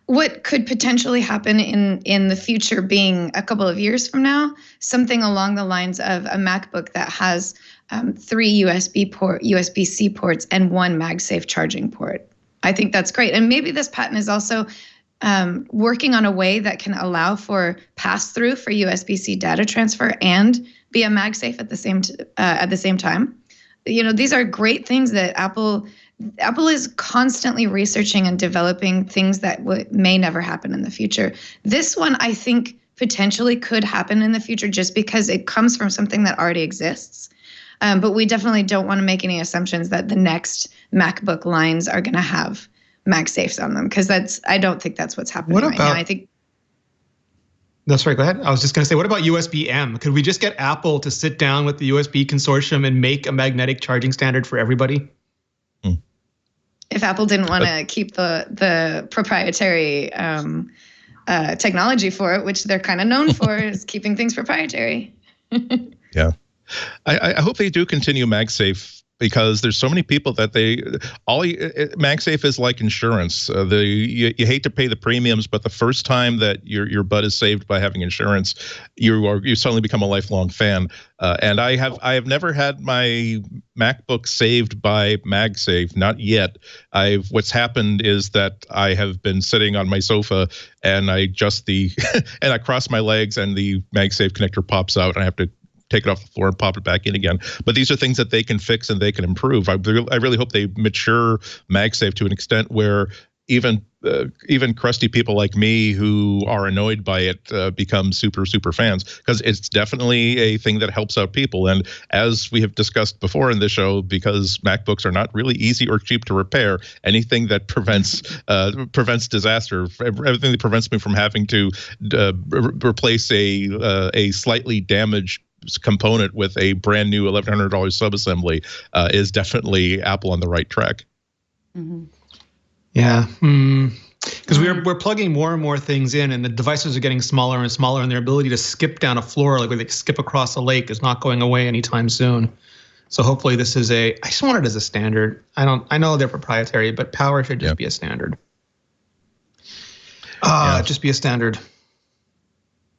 what could potentially happen in the future being a couple of years from now, something along the lines of a MacBook that has 3 USB-C ports and 1 MagSafe charging port. I think that's great. And maybe this patent is also working on a way that can allow for pass-through for USB-C data transfer and be a MagSafe at the same time. You know, these are great things that Apple is constantly researching and developing things that may never happen in the future. This one, I think, potentially could happen in the future just because it comes from something that already exists. But we definitely don't want to make any assumptions that the next MacBook lines are going to have MagSafes on them, because I don't think that's what's happening right now. I think. That's right. Go ahead. I was just going to say, what about USB-M? Could we just get Apple to sit down with the USB consortium and make a magnetic charging standard for everybody? If Apple didn't want to keep the proprietary technology for it, which they're kind of known for, is keeping things proprietary. Yeah. I hope they do continue MagSafe, because there's so many people that MagSafe is like insurance. You hate to pay the premiums, but the first time that your butt is saved by having insurance, you suddenly become a lifelong fan. And I have never had my MacBook saved by MagSafe, not yet. What's happened is that I have been sitting on my sofa and I adjust and I cross my legs and the MagSafe connector pops out and I have to take it off the floor and pop it back in again. But these are things that they can fix and they can improve. I really hope they mature MagSafe to an extent where even crusty people like me who are annoyed by it become super fans, because it's definitely a thing that helps out people. And as we have discussed before in the show, because MacBooks are not really easy or cheap to repair, anything that prevents disaster, everything that prevents me from having to replace a slightly damaged component with a brand new $1,100 subassembly is definitely Apple on the right track. Mm-hmm. Yeah, because we're plugging more and more things in, and the devices are getting smaller and smaller, and their ability to skip down a floor, like where they skip across a lake, is not going away anytime soon. So hopefully this is I just want it as a standard. I know they're proprietary, but power should just be a standard. Just be a standard.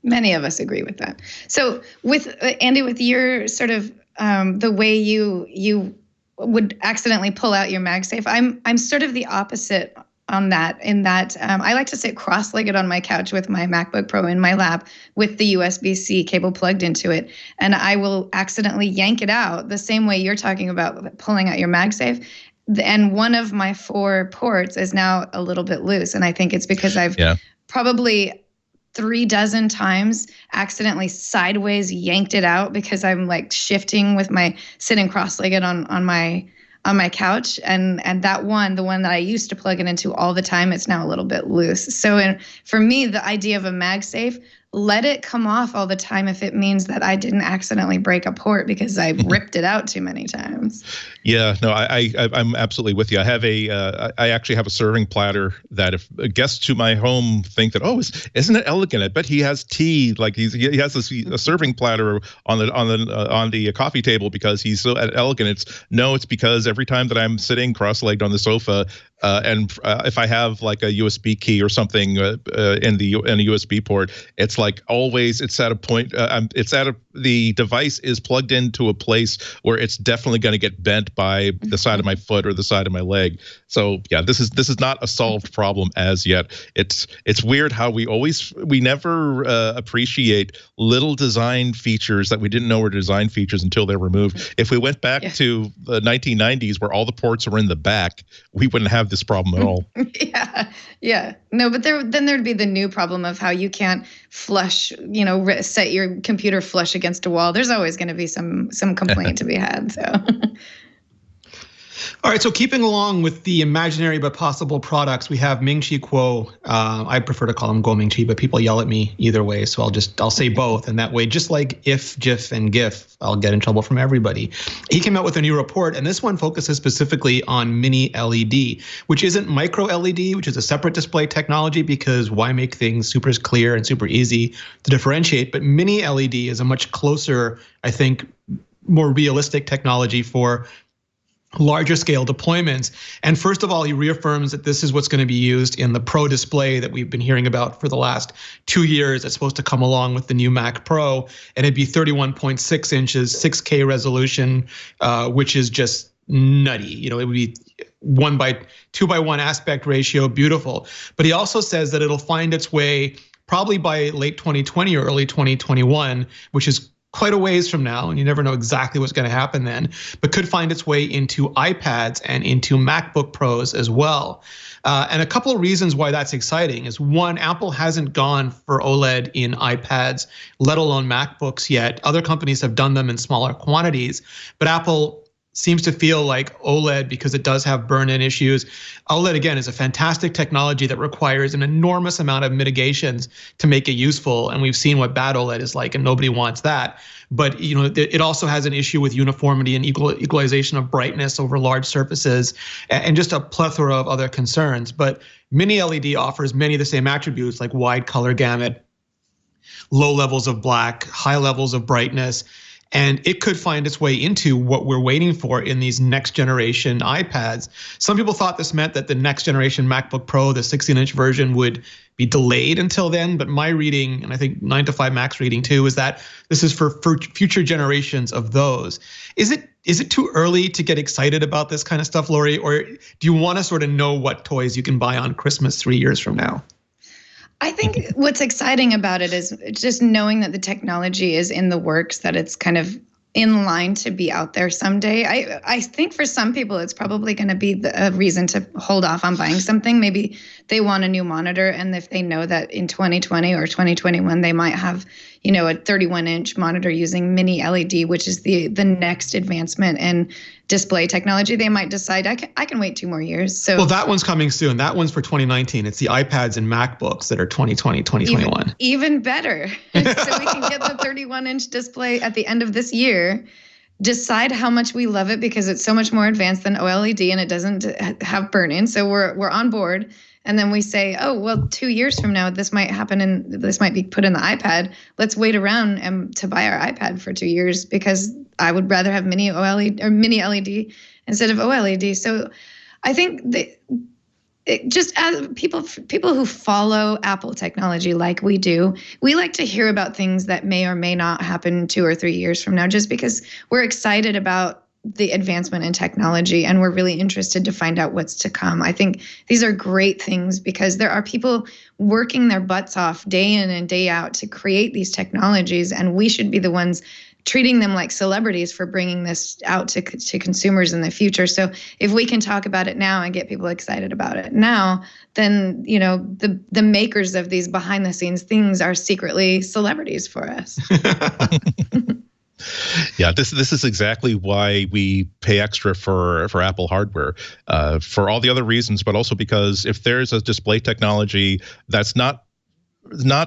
Many of us agree with that. So with Andy, with your sort of the way you would accidentally pull out your MagSafe, I'm sort of the opposite on that, in that I like to sit cross-legged on my couch with my MacBook Pro in my lap with the USB-C cable plugged into it, and I will accidentally yank it out the same way you're talking about pulling out your MagSafe. And one of my 4 ports is now a little bit loose, and I think it's because I've probably 36 times accidentally sideways yanked it out because I'm like shifting with my sitting cross-legged on my couch, and that the one that I used to plug it into all the time, it's now a little bit loose. So for me, the idea of a MagSafe, let it come off all the time if it means that I didn't accidentally break a port because I ripped it out too many times. Yeah, no, I'm absolutely with you. I actually have a serving platter that if guests to my home think that, isn't it elegant? I bet he has tea. Like he has a serving platter on the coffee table because he's so elegant. It's because every time that I'm sitting cross-legged on the sofa, and if I have like a USB key or something in a USB port, it's like always it's at a point. The device is plugged into a place where it's definitely going to get bent by the side of my foot or the side of my leg. So yeah, this is not a solved problem as yet. It's weird how we never appreciate little design features that we didn't know were design features until they're removed. If we went back to the 1990s where all the ports were in the back, we wouldn't have have this problem at all. Yeah. No, but then there'd be the new problem of how you can't flush, set your computer flush against a wall. There's always going to be some complaint to be had. So. All right, so keeping along with the imaginary but possible products, we have Ming-Chi Kuo. I prefer to call him Guo Ming-Chi, but people yell at me either way, so I'll say both, and that way, just like if, GIF, and GIF, I'll get in trouble from everybody. He came out with a new report, and this one focuses specifically on mini LED, which isn't micro LED, which is a separate display technology, because why make things super clear and super easy to differentiate? But mini LED is a much closer, I think, more realistic technology for larger scale deployments. And first of all, he reaffirms that this is what's going to be used in the Pro display that we've been hearing about for the last 2 years. It's supposed to come along with the new Mac Pro, and it'd be 31.6 inches, 6K resolution, which is just nutty. It would be 2:1 aspect ratio, beautiful. But he also says that it'll find its way probably by late 2020 or early 2021, which is quite a ways from now, and you never know exactly what's going to happen then, but could find its way into iPads and into MacBook Pros as well. And a couple of reasons why that's exciting is, one, Apple hasn't gone for OLED in iPads, let alone MacBooks yet. Other companies have done them in smaller quantities, but Apple seems to feel like OLED, because it does have burn-in issues. OLED, again, is a fantastic technology that requires an enormous amount of mitigations to make it useful. And we've seen what bad OLED is like, and nobody wants that. But it also has an issue with uniformity and equalization of brightness over large surfaces, and just a plethora of other concerns. But Mini LED offers many of the same attributes, like wide color gamut, low levels of black, high levels of brightness. And it could find its way into what we're waiting for in these next generation iPads. Some people thought this meant that the next generation MacBook Pro, the 16-inch version, would be delayed until then. But my reading, and I think 9 to 5 Mac's reading too, is that this is for future generations of those. Is it too early to get excited about this kind of stuff, Lory? Or do you want to sort of know what toys you can buy on Christmas 3 years from now? I think what's exciting about it is just knowing that the technology is in the works, that it's kind of in line to be out there someday. I think for some people, it's probably going to be a reason to hold off on buying something. Maybe they want a new monitor, and if they know that in 2020 or 2021, they might have, a 31-inch monitor using mini LED, which is the next advancement in display technology, they might decide I can wait 2 more years. So, well, that one's coming soon. That one's for 2019. It's the iPads and MacBooks that are 2020, 2021. Even better. So we can get the 31-inch display at the end of this year, decide how much we love it because it's so much more advanced than OLED and it doesn't have burn-in. So we're on board. And then we say, oh, well, 2 years from now, this might happen and this might be put in the iPad. Let's wait around to buy our iPad for 2 years because I would rather have mini OLED or mini LED instead of OLED. So I think just as people who follow Apple technology like we do, we like to hear about things that may or may not happen 2 or 3 years from now, just because we're excited about the advancement in technology and we're really interested to find out what's to come. I think these are great things because there are people working their butts off day in and day out to create these technologies, and we should be the ones treating them like celebrities for bringing this out to consumers in the future. So if we can talk about it now and get people excited about it now, then the makers of these behind the scenes things are secretly celebrities for us. Yeah, this is exactly why we pay extra for Apple hardware, for all the other reasons, but also because if there's a display technology that's not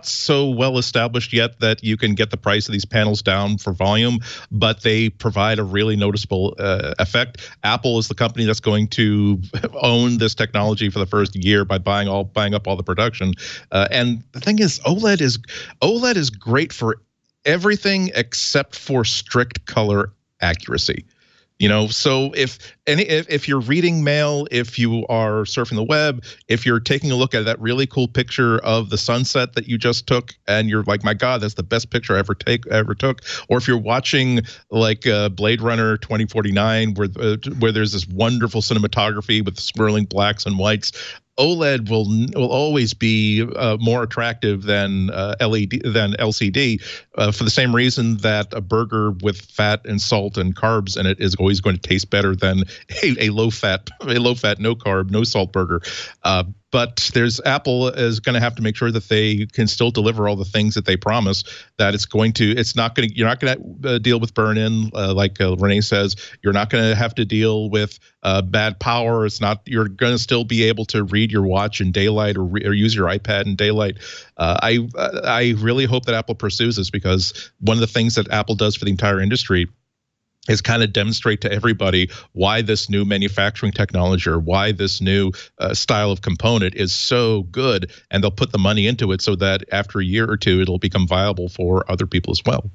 so well established yet that you can get the price of these panels down for volume, but they provide a really noticeable effect. Apple is the company that's going to own this technology for the first year by buying up all the production. And the thing is, OLED is great for everything except for strict color accuracy. So if you're reading mail, if you are surfing the web, if you're taking a look at that really cool picture of the sunset that you just took, and you're like, my God, that's the best picture I ever took, or if you're watching like Blade Runner 2049, where there's this wonderful cinematography with swirling blacks and whites, OLED will always be more attractive than LCD for the same reason that a burger with fat and salt and carbs in it is always going to taste better than a low fat, no carb, no salt burger. But Apple is going to have to make sure that they can still deliver all the things that they promise. That you're not going to deal with burn-in like Rene says. You're not going to have to deal with bad power. You're going to still be able to read your watch in daylight or use your iPad in daylight. I really hope that Apple pursues this, because one of the things that Apple does for the entire industry is kind of demonstrate to everybody why this new manufacturing technology or why this new style of component is so good, and they'll put the money into it so that after a year or two, it'll become viable for other people as well.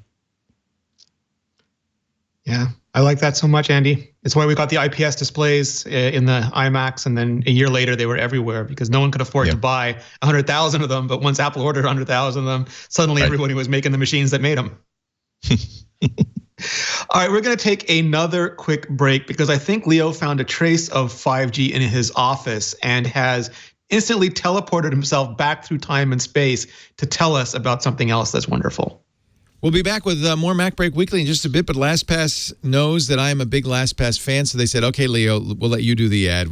Yeah, I like that so much, Andy. It's why we got the IPS displays in the iMacs, and then a year later they were everywhere because no one could afford to buy 100,000 of them. But once Apple ordered 100,000 of them, suddenly everybody was making the machines that made them. All right, we're going to take another quick break because I think Leo found a trace of 5G in his office and has instantly teleported himself back through time and space to tell us about something else that's wonderful. We'll be back with more MacBreak Weekly in just a bit, but LastPass knows that I'm a big LastPass fan, so they said, okay, Leo, we'll let you do the ad.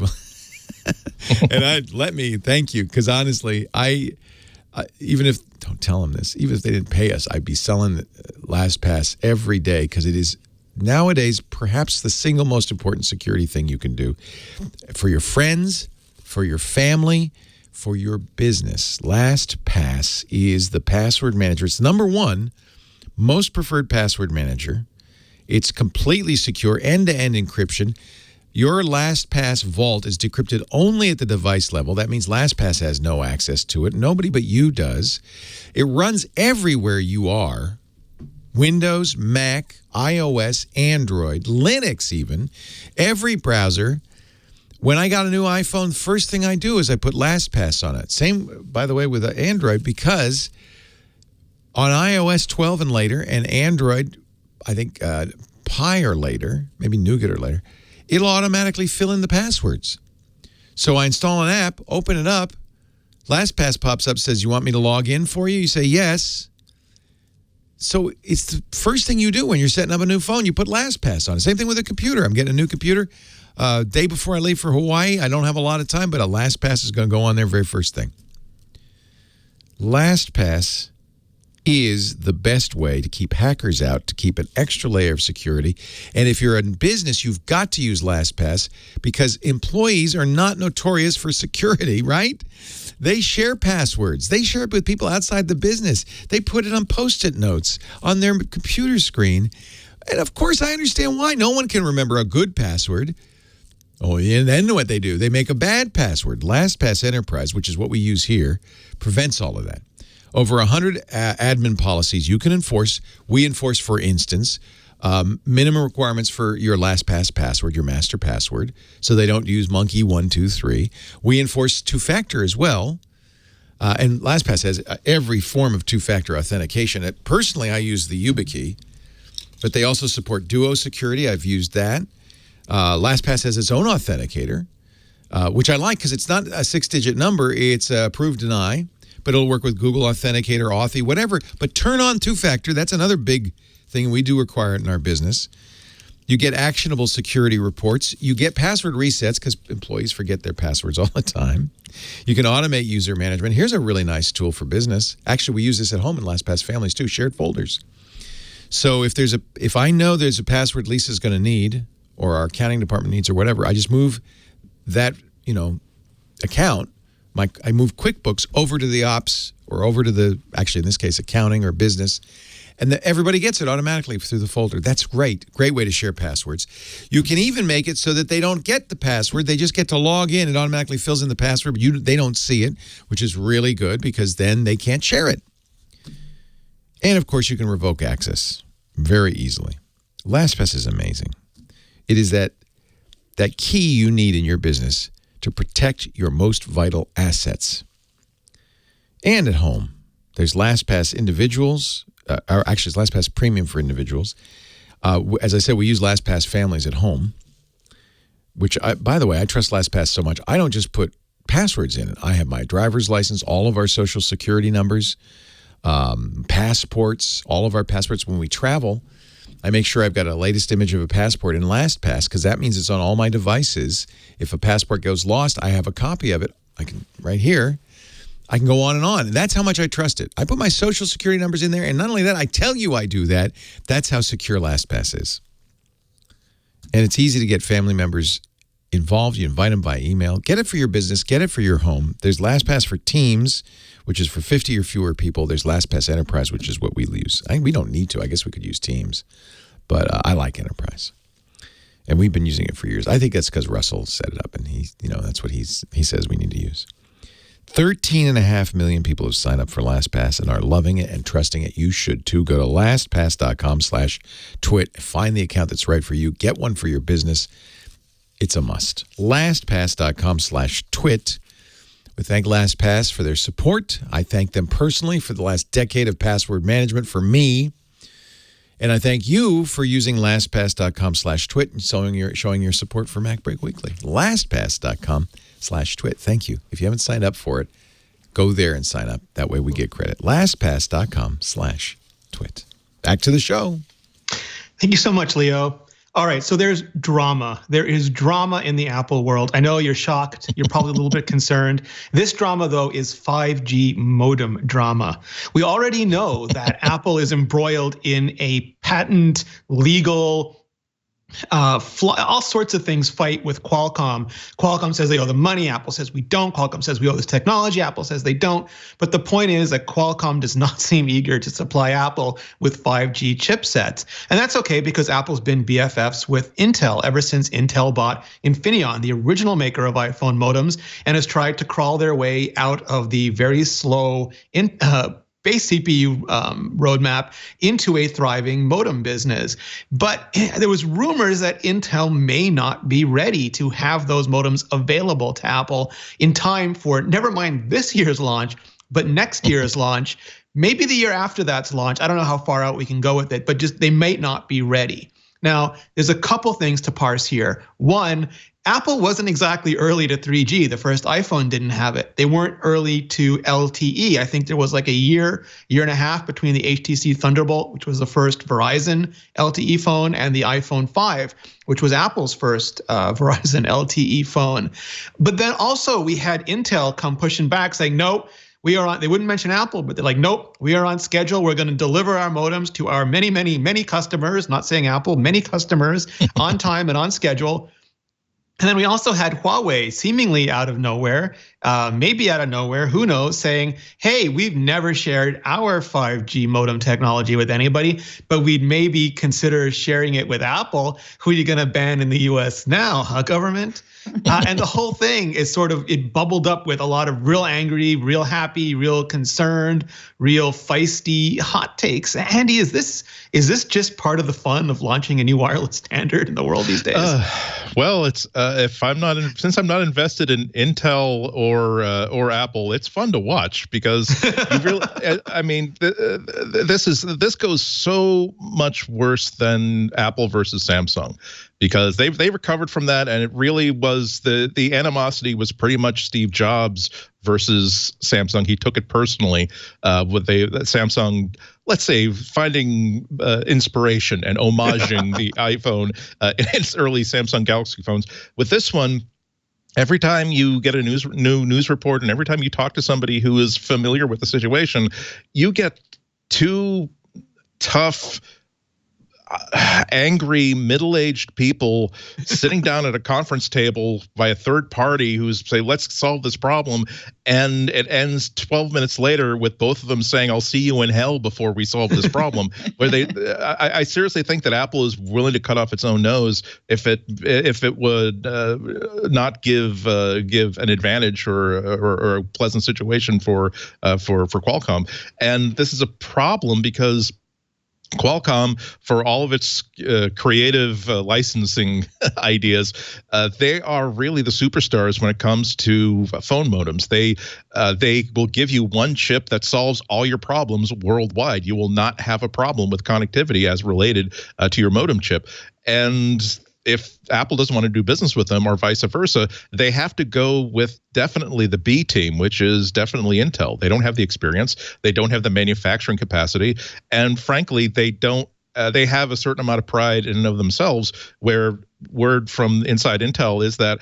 And thank you, because honestly, don't tell them this, even if they didn't pay us, I'd be selling LastPass every day, because it is nowadays perhaps the single most important security thing you can do for your friends, for your family, for your business. LastPass is the password manager. It's number one most preferred password manager. It's completely secure, end-to-end encryption. Your LastPass vault is decrypted only at the device level. That means LastPass has no access to it. Nobody but you does. It runs everywhere you are. Windows, Mac, iOS, Android, Linux even. Every browser. When I got a new iPhone, first thing I do is I put LastPass on it. Same, by the way, with Android, because on iOS 12 and later, and Android, I think Pi or later, maybe Nougat or later, it'll automatically fill in the passwords. So I install an app, open it up, LastPass pops up, says, you want me to log in for you? You say yes. So it's the first thing you do when you're setting up a new phone. You put LastPass on it. Same thing with a computer. I'm getting a new computer. Day before I leave for Hawaii, I don't have a lot of time, but a LastPass is going to go on there very first thing. LastPass is the best way to keep hackers out, to keep an extra layer of security. And if you're in business, you've got to use LastPass, because employees are not notorious for security, right? They share passwords. They share it with people outside the business. They put it on Post-it notes on their computer screen. And of course, I understand why. No one can remember a good password. Oh, and then what they do, they make a bad password. LastPass Enterprise, which is what we use here, prevents all of that. Over 100 admin policies you can enforce. We enforce, for instance, minimum requirements for your LastPass password, your master password, so they don't use monkey123. We enforce two-factor as well. And LastPass has every form of two-factor authentication. Personally, I use the YubiKey, but they also support Duo security. I've used that. LastPass has its own authenticator, which I like because it's not a 6-digit number. It's approve, deny. But it'll work with Google Authenticator, Authy, whatever. But turn on two-factor. That's another big thing we do require it in our business. You get actionable security reports. You get password resets, because employees forget their passwords all the time. You can automate user management. Here's a really nice tool for business. Actually, we use this at home in LastPass families too, shared folders. So if I know there's a password Lisa's going to need, or our accounting department needs, or whatever, I just move that, account. I move QuickBooks over to the ops, or over to the, actually in this case, accounting or business, and everybody gets it automatically through the folder. That's great. Great way to share passwords. You can even make it so that they don't get the password. They just get to log in. It automatically fills in the password, but they don't see it, which is really good, because then they can't share it. And of course, you can revoke access very easily. LastPass is amazing. It is that key you need in your business to protect your most vital assets. And at home, there's LastPass Individuals, or actually it's LastPass Premium for individuals. As I said, we use LastPass Families at home, which, by the way, I trust LastPass so much. I don't just put passwords in it. I have my driver's license, all of our social security numbers, passports, all of our passports. When we travel, I make sure I've got a latest image of a passport in LastPass because that means it's on all my devices. If a passport goes lost, I have a copy of it. I can right here. I can go on. And that's how much I trust it. I put my social security numbers in there, and not only that, I tell you I do that. That's how secure LastPass is. And it's easy to get family members involved. You invite them by email. Get it for your business. Get it for your home. There's LastPass for Teams, which is for 50 or fewer people. There's LastPass Enterprise, which is what we use. We don't need to. I guess we could use Teams, but I like Enterprise. And we've been using it for years. I think that's because Russell set it up, and that's what he says we need to use. 13.5 million people have signed up for LastPass and are loving it and trusting it. You should too. Go to lastpass.com/twit. Find the account that's right for you. Get one for your business. It's a must. LastPass.com/twit. We thank LastPass for their support. I thank them personally for the last decade of password management for me. And I thank you for using LastPass.com/twit and showing your support for MacBreak Weekly. LastPass.com/twit. Thank you. If you haven't signed up for it, go there and sign up. That way we get credit. LastPass.com/twit. Back to the show. Thank you so much, Leo. All right, so there's drama. There is drama in the Apple world. I know you're shocked. You're probably a little bit concerned. This drama, though, is 5G modem drama. We already know that Apple is embroiled in a patent, legal, all sorts of things fight with Qualcomm. Qualcomm says they owe the money. Apple says we don't. Qualcomm says we owe this technology. Apple says they don't. But the point is that Qualcomm does not seem eager to supply Apple with 5G chipsets. And that's okay because Apple's been BFFs with Intel ever since Intel bought Infineon, the original maker of iPhone modems, and has tried to crawl their way out of the very slow base CPU roadmap into a thriving modem business. But there was rumors that Intel may not be ready to have those modems available to Apple in time for, never mind this year's launch, but next year's launch, maybe the year after that's launch. I don't know how far out we can go with it, but just they may not be ready. Now, there's a couple things to parse here. One, Apple wasn't exactly early to 3G. The first iPhone didn't have it. They weren't early to LTE. I think there was like a year and a half between the HTC Thunderbolt, which was the first Verizon LTE phone, and the iPhone 5, which was Apple's first Verizon LTE phone. But then also we had Intel come pushing back saying, nope, we are on, they wouldn't mention Apple, but they're like, nope, we are on schedule. We're going to deliver our modems to our many, many, many customers, not saying Apple, many customers on time and on schedule. And then we also had Huawei seemingly out of nowhere, maybe out of nowhere, who knows, saying, hey, we've never shared our 5G modem technology with anybody, but we'd maybe consider sharing it with Apple. Who are you going to ban in the US now, huh, government? And the whole thing is sort of, it bubbled up with a lot of real angry, real happy, real concerned, real feisty hot takes. Andy, is this just part of the fun of launching a new wireless standard in the world these days? Well, it's since I'm not invested in Intel or Apple, it's fun to watch because you really, I mean, this goes so much worse than Apple versus Samsung, because they recovered from that, and it really was the animosity was pretty much Steve Jobs versus Samsung. He took it personally with Samsung, let's say, finding inspiration and homaging the iPhone in its early Samsung Galaxy phones. With this one, every time you get a new news report and every time you talk to somebody who is familiar with the situation, you get two tough, angry, middle-aged people sitting down at a conference table by a third party who's say, let's solve this problem. And it ends 12 minutes later with both of them saying, I'll see you in hell before we solve this problem. Where I seriously think that Apple is willing to cut off its own nose if it would not give an advantage or a pleasant situation for Qualcomm. And this is a problem because Qualcomm, for all of its creative licensing ideas, they are really the superstars when it comes to phone modems. They will give you one chip that solves all your problems worldwide. You will not have a problem with connectivity as related to your modem chip. And if Apple doesn't want to do business with them or vice versa, they have to go with definitely the B team, which is definitely Intel. They don't have the experience. They don't have the manufacturing capacity. And frankly, they don't. They have a certain amount of pride in and of themselves, where word from inside Intel is that,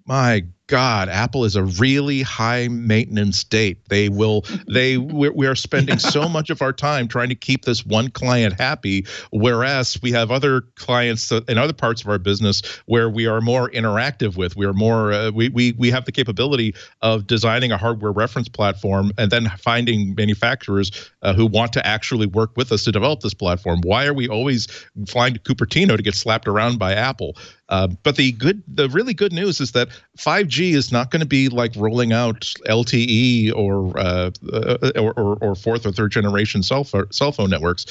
my God, Apple is a really high maintenance state. We are spending so much of our time trying to keep this one client happy, whereas we have other clients in other parts of our business where we are more interactive with. We are more we have the capability of designing a hardware reference platform and then finding manufacturers who want to actually work with us to develop this platform. Why are we always flying to Cupertino to get slapped around by Apple? But the really good news is that 5G is not going to be like rolling out LTE or fourth or third generation cell phone networks.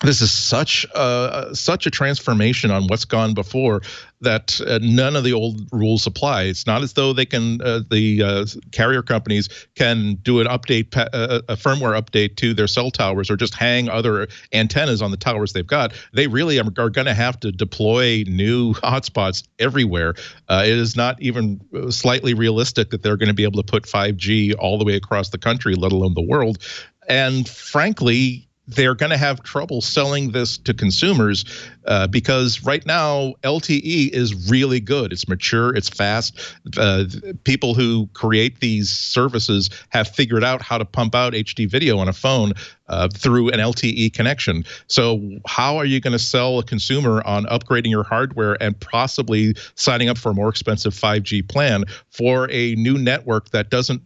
This is such a transformation on what's gone before that none of the old rules apply. It's not as though they can the carrier companies can do an update, a firmware update to their cell towers, or just hang other antennas on the towers they've got. They really are going to have to deploy new hotspots everywhere. It is not even slightly realistic that they're going to be able to put 5G all the way across the country, let alone the world. And frankly, they're going to have trouble selling this to consumers because right now LTE is really good. It's mature. It's fast. People who create these services have figured out how to pump out HD video on a phone through an LTE connection. So how are you going to sell a consumer on upgrading your hardware and possibly signing up for a more expensive 5G plan for a new network that doesn't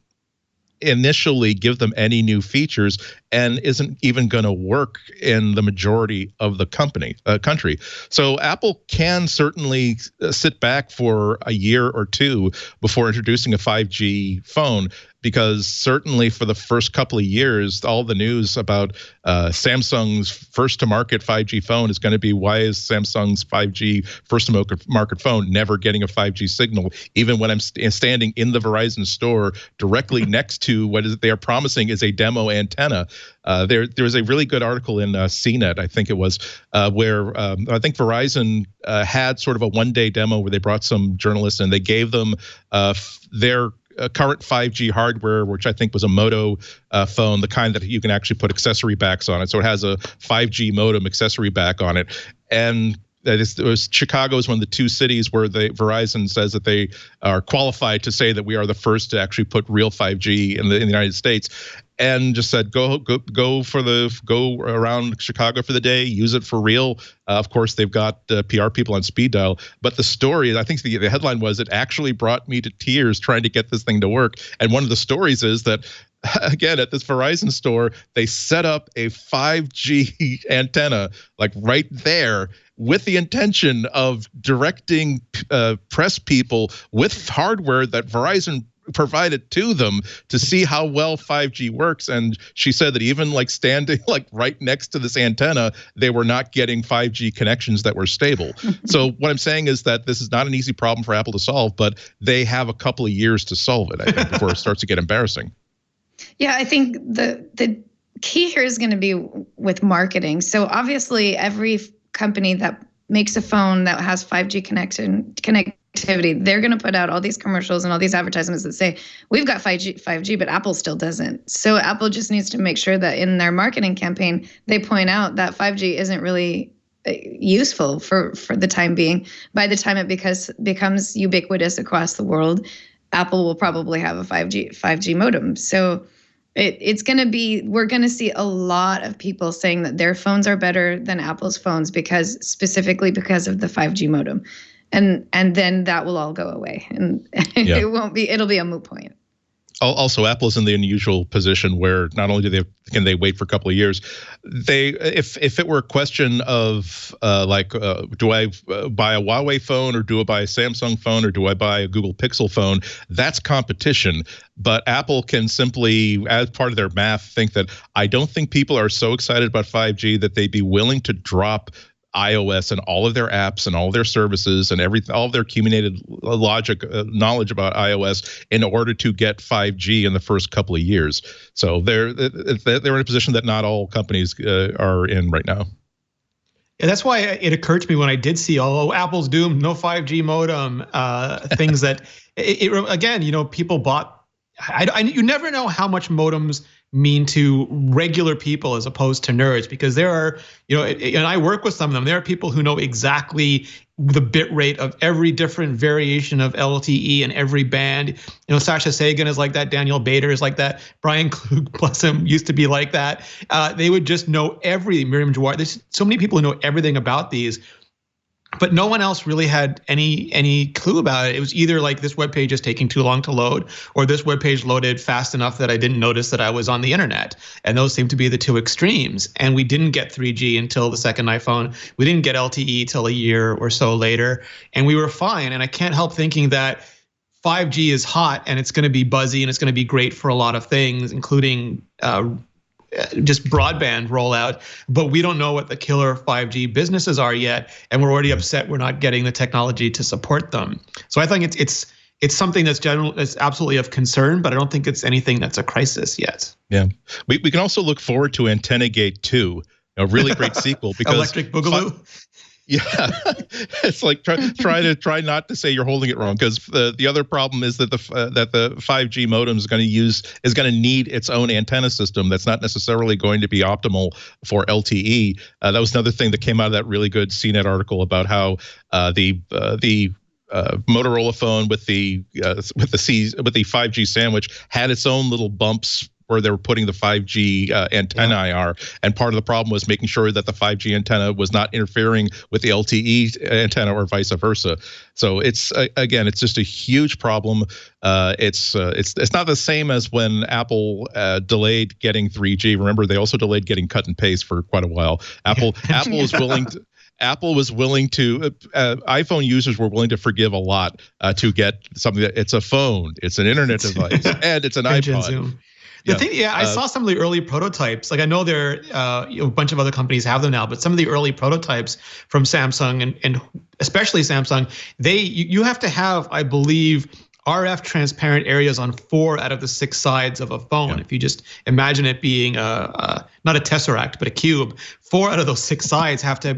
initially give them any new features and isn't even going to work in the majority of the country? So Apple can certainly sit back for a year or two before introducing a 5G phone, because certainly for the first couple of years, all the news about Samsung's first-to-market 5G phone is going to be, why is Samsung's 5G first-to-market phone never getting a 5G signal, even when I'm standing in the Verizon store directly next to what they are promising is a demo antenna. There was a really good article in CNET, I think it was, where I think Verizon had sort of a one-day demo where they brought some journalists and they gave them their current 5G hardware, which I think was a Moto phone, the kind that you can actually put accessory backs on it. So it has a 5G modem accessory back on it. And Chicago is one of the two cities where Verizon says that they are qualified to say that we are the first to actually put real 5G in the United States, and just said go around Chicago for the day, use it for real. Of course, they've got PR people on speed dial, but the story, I think the headline was, it actually brought me to tears trying to get this thing to work. And one of the stories is that, again, at this Verizon store, they set up a 5G antenna like right there with the intention of directing press people with hardware that Verizon provided to them to see how well 5G works. And she said that even like standing like right next to this antenna, they were not getting 5G connections that were stable. So what I'm saying is that this is not an easy problem for Apple to solve, but they have a couple of years to solve it, I think, before it starts to get embarrassing. Yeah, I think the key here is going to be with marketing. So obviously every company that makes a phone that has 5G connectivity, they're going to put out all these commercials and all these advertisements that say, we've got 5G, but Apple still doesn't. So Apple just needs to make sure that in their marketing campaign, they point out that 5G isn't really useful for the time being. By the time it becomes ubiquitous across the world, Apple will probably have a 5G modem. So it's going to be, we're going to see a lot of people saying that their phones are better than Apple's phones specifically because of the 5G modem. And then that will all go away, and yeah. It'll be a moot point. Also, Apple is in the unusual position where not only can they wait for a couple of years, if it were a question of do I buy a Huawei phone, or do I buy a Samsung phone, or do I buy a Google Pixel phone, that's competition. But Apple can simply, as part of their math, think that I don't think people are so excited about 5G that they'd be willing to drop iOS and all of their apps and all their services and all of their accumulated knowledge about iOS in order to get 5G in the first couple of years. So they're in a position that not all companies are in right now. Yeah, that's why it occurred to me when I did see, Apple's doomed, no 5G modem, things that, again, people bought. You never know how much modems mean to regular people as opposed to nerds, because there are, and I work with some of them, there are people who know exactly the bit rate of every different variation of LTE and every band. Sasha Sagan is like that. Daniel Bader is like that. Brian Klug, bless him, used to be like that. They would just know everything. Miriam Jawar, there's so many people who know everything about these, but no one else really had any clue about it. It was either like this web page is taking too long to load, or this web page loaded fast enough that I didn't notice that I was on the internet. And those seem to be the two extremes. And we didn't get 3G until the second iPhone. We didn't get LTE till a year or so later, and we were fine. And I can't help thinking that 5G is hot and it's going to be buzzy and it's going to be great for a lot of things, including just broadband rollout, but we don't know what the killer 5G businesses are yet, and we're already upset we're not getting the technology to support them. So I think it's something that's absolutely of concern, but I don't think it's anything that's a crisis yet. Yeah, we can also look forward to Antenna Gate 2, a really great sequel, because Electric Boogaloo. Yeah, it's like try not to say you're holding it wrong, because the other problem is that the 5G modem is going to need its own antenna system that's not necessarily going to be optimal for LTE. That was another thing that came out of that really good CNET article about how the Motorola phone with the 5G sandwich had its own little bumps where they were putting the 5G antenna IR, and part of the problem was making sure that the 5G antenna was not interfering with the LTE antenna or vice versa. So it's just a huge problem. It's not the same as when Apple delayed getting 3G. Remember, they also delayed getting cut and paste for quite a while. Apple was willing to. iPhone users were willing to forgive a lot to get something that it's a phone, it's an internet device, and it's an iPod. I saw some of the early prototypes. Like, I know a bunch of other companies have them now, but some of the early prototypes from Samsung and especially Samsung, you have to have, I believe, RF transparent areas on 4 out of the 6 sides of a phone. Yeah. If you just imagine it being not a tesseract, but a cube, 4 out of those 6 sides have to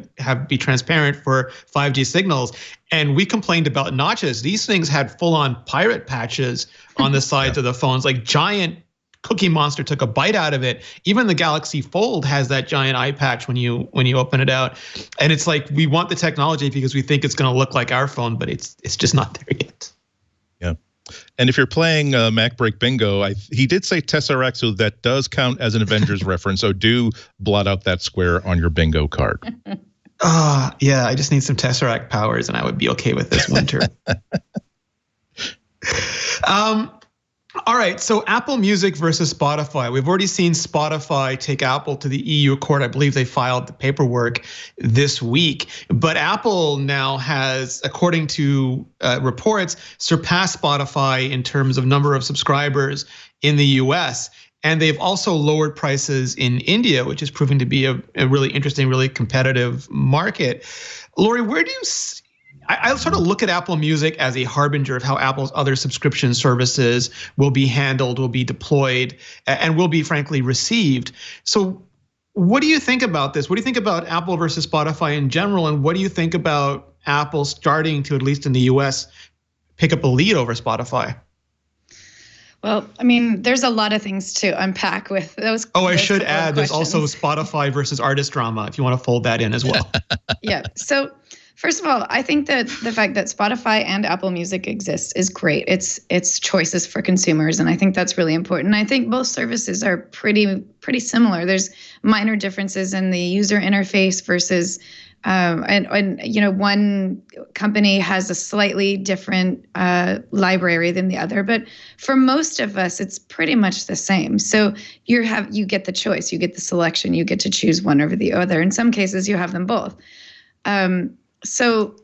be transparent for 5G signals. And we complained about notches. These things had full-on pirate patches on the sides of the phones, like giant Cookie Monster took a bite out of it. Even the Galaxy Fold has that giant eye patch when you open it out. And it's like, we want the technology because we think it's going to look like our phone, but it's just not there yet. Yeah. And if you're playing MacBreak Bingo, he did say Tesseract, so that does count as an Avengers reference. So do blot out that square on your bingo card. Yeah, I just need some Tesseract powers and I would be okay with this winter. All right, so Apple Music versus Spotify. We've already seen Spotify take Apple to the EU court. I believe they filed the paperwork this week. But Apple now has, according to reports, surpassed Spotify in terms of number of subscribers in the US. And they've also lowered prices in India, which is proving to be a really interesting, really competitive market. Lory, where do you I sort of look at Apple Music as a harbinger of how Apple's other subscription services will be handled, will be deployed, and will be, frankly, received. So what do you think about this? What do you think about Apple versus Spotify in general? And what do you think about Apple starting to, at least in the US, pick up a lead over Spotify? Well, I mean, there's a lot of things to unpack with those. I should add, there's also Spotify versus artist drama, if you want to fold that in as well. Yeah. So first of all, I think that the fact that Spotify and Apple Music exists is great. It's choices for consumers, and I think that's really important. I think both services are pretty similar. There's minor differences in the user interface versus, one company has a slightly different library than the other, but for most of us, it's pretty much the same. So you get the choice, you get the selection, you get to choose one over the other. In some cases, you have them both. So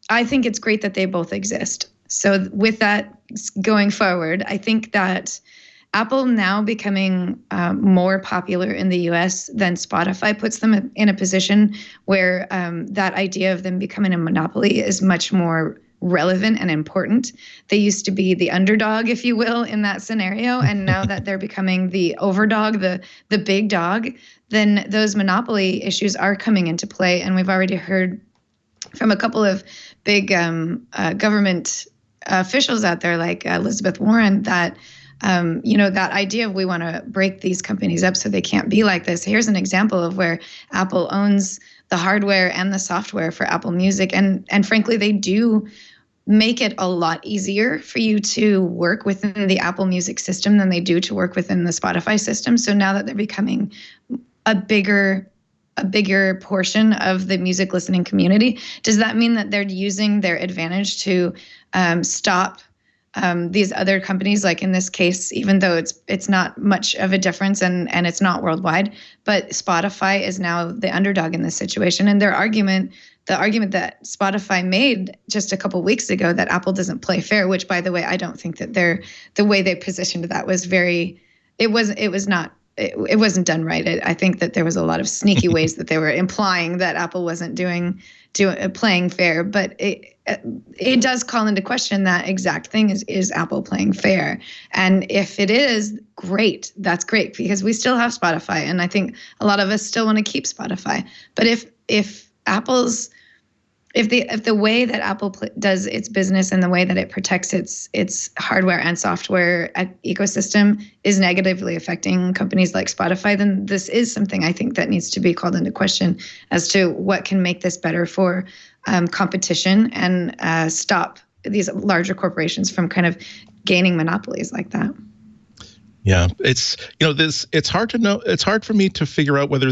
I think it's great that they both exist. So with that going forward, I think that Apple now becoming more popular in the US than Spotify puts them in a position where that idea of them becoming a monopoly is much more relevant and important. They used to be the underdog, if you will, in that scenario. And now that they're becoming the overdog, the big dog, then those monopoly issues are coming into play. And we've already heard from a couple of big government officials out there, like Elizabeth Warren, that that idea of we want to break these companies up so they can't be like this. Here's an example of where Apple owns the hardware and the software for Apple Music. And frankly, they do make it a lot easier for you to work within the Apple Music system than they do to work within the Spotify system. So now that they're becoming a bigger portion of the music listening community, does that mean that they're using their advantage to stop these other companies, like in this case, even though it's not much of a difference and it's not worldwide, but Spotify is now the underdog in this situation. And the argument that Spotify made just a couple weeks ago that Apple doesn't play fair, which, by the way, I don't think that the way they positioned that was it wasn't done right. I think that there was a lot of sneaky ways that they were implying that Apple wasn't playing fair, but it does call into question that exact thing: is Apple playing fair? And if it is, great, that's great, because we still have Spotify, and I think a lot of us still want to keep Spotify. But if the way that Apple does its business and the way that it protects its hardware and software ecosystem is negatively affecting companies like Spotify, then this is something I think that needs to be called into question as to what can make this better for competition and stop these larger corporations from kind of gaining monopolies like that. Yeah, it's hard to know. It's hard for me to figure out whether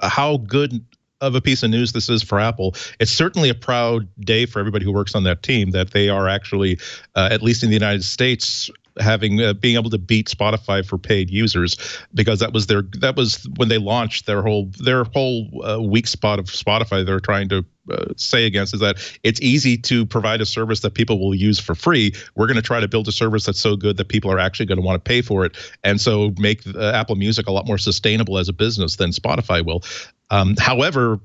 how good of a piece of news this is for Apple. It's certainly a proud day for everybody who works on that team that they are actually, at least in the United States, being able to beat Spotify for paid users, because that was when they launched their whole weak spot of Spotify. They're trying to say against is that it's easy to provide a service that people will use for free. We're going to try to build a service that's so good that people are actually going to want to pay for it, and so make Apple Music a lot more sustainable as a business than Spotify will. However,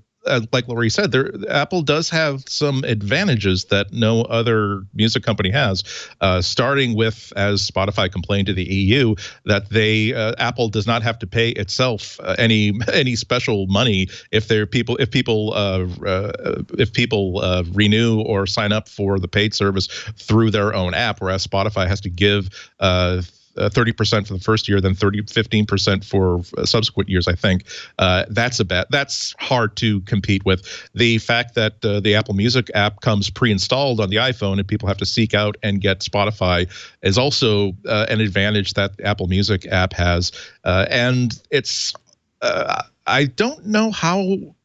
like Lory said, Apple does have some advantages that no other music company has, starting with, as Spotify complained to the EU, that Apple does not have to pay itself any special money if people renew or sign up for the paid service through their own app, whereas Spotify has to give 30% for the first year, then 15% for subsequent years, I think. That's hard to compete with. The fact that the Apple Music app comes pre-installed on the iPhone and people have to seek out and get Spotify is also an advantage that the Apple Music app has. And it's I don't know how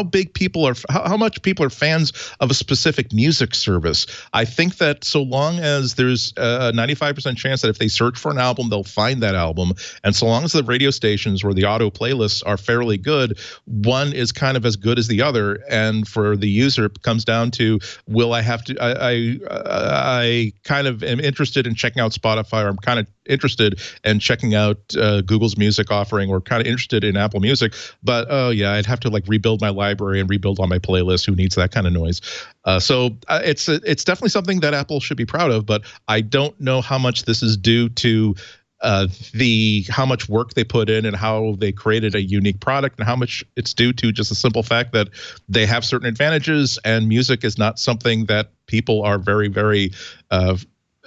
much people are fans of a specific music service. I think that so long as there's a 95% chance that if they search for an album, they'll find that album. And so long as the radio stations or the auto playlists are fairly good, one is kind of as good as the other. And for the user, it comes down to, will I have to, I kind of am interested in checking out Spotify, or I'm kind of interested in checking out Google's music offering, or kind of interested in Apple Music, but I'd have to rebuild my library and rebuild all my playlists. Who needs that kind of noise? So it's definitely something that Apple should be proud of, but I don't know how much this is due to how much work they put in and how they created a unique product, and how much it's due to just the simple fact that they have certain advantages, and music is not something that people are very, very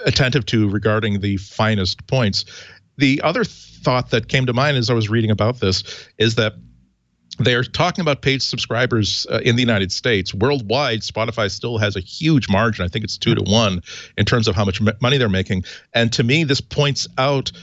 attentive to regarding the finest points. The other thought that came to mind as I was reading about this is that they're talking about paid subscribers in the United States. Worldwide, Spotify still has a huge margin. I think it's 2-to-1 in terms of how much money they're making. And to me, this points out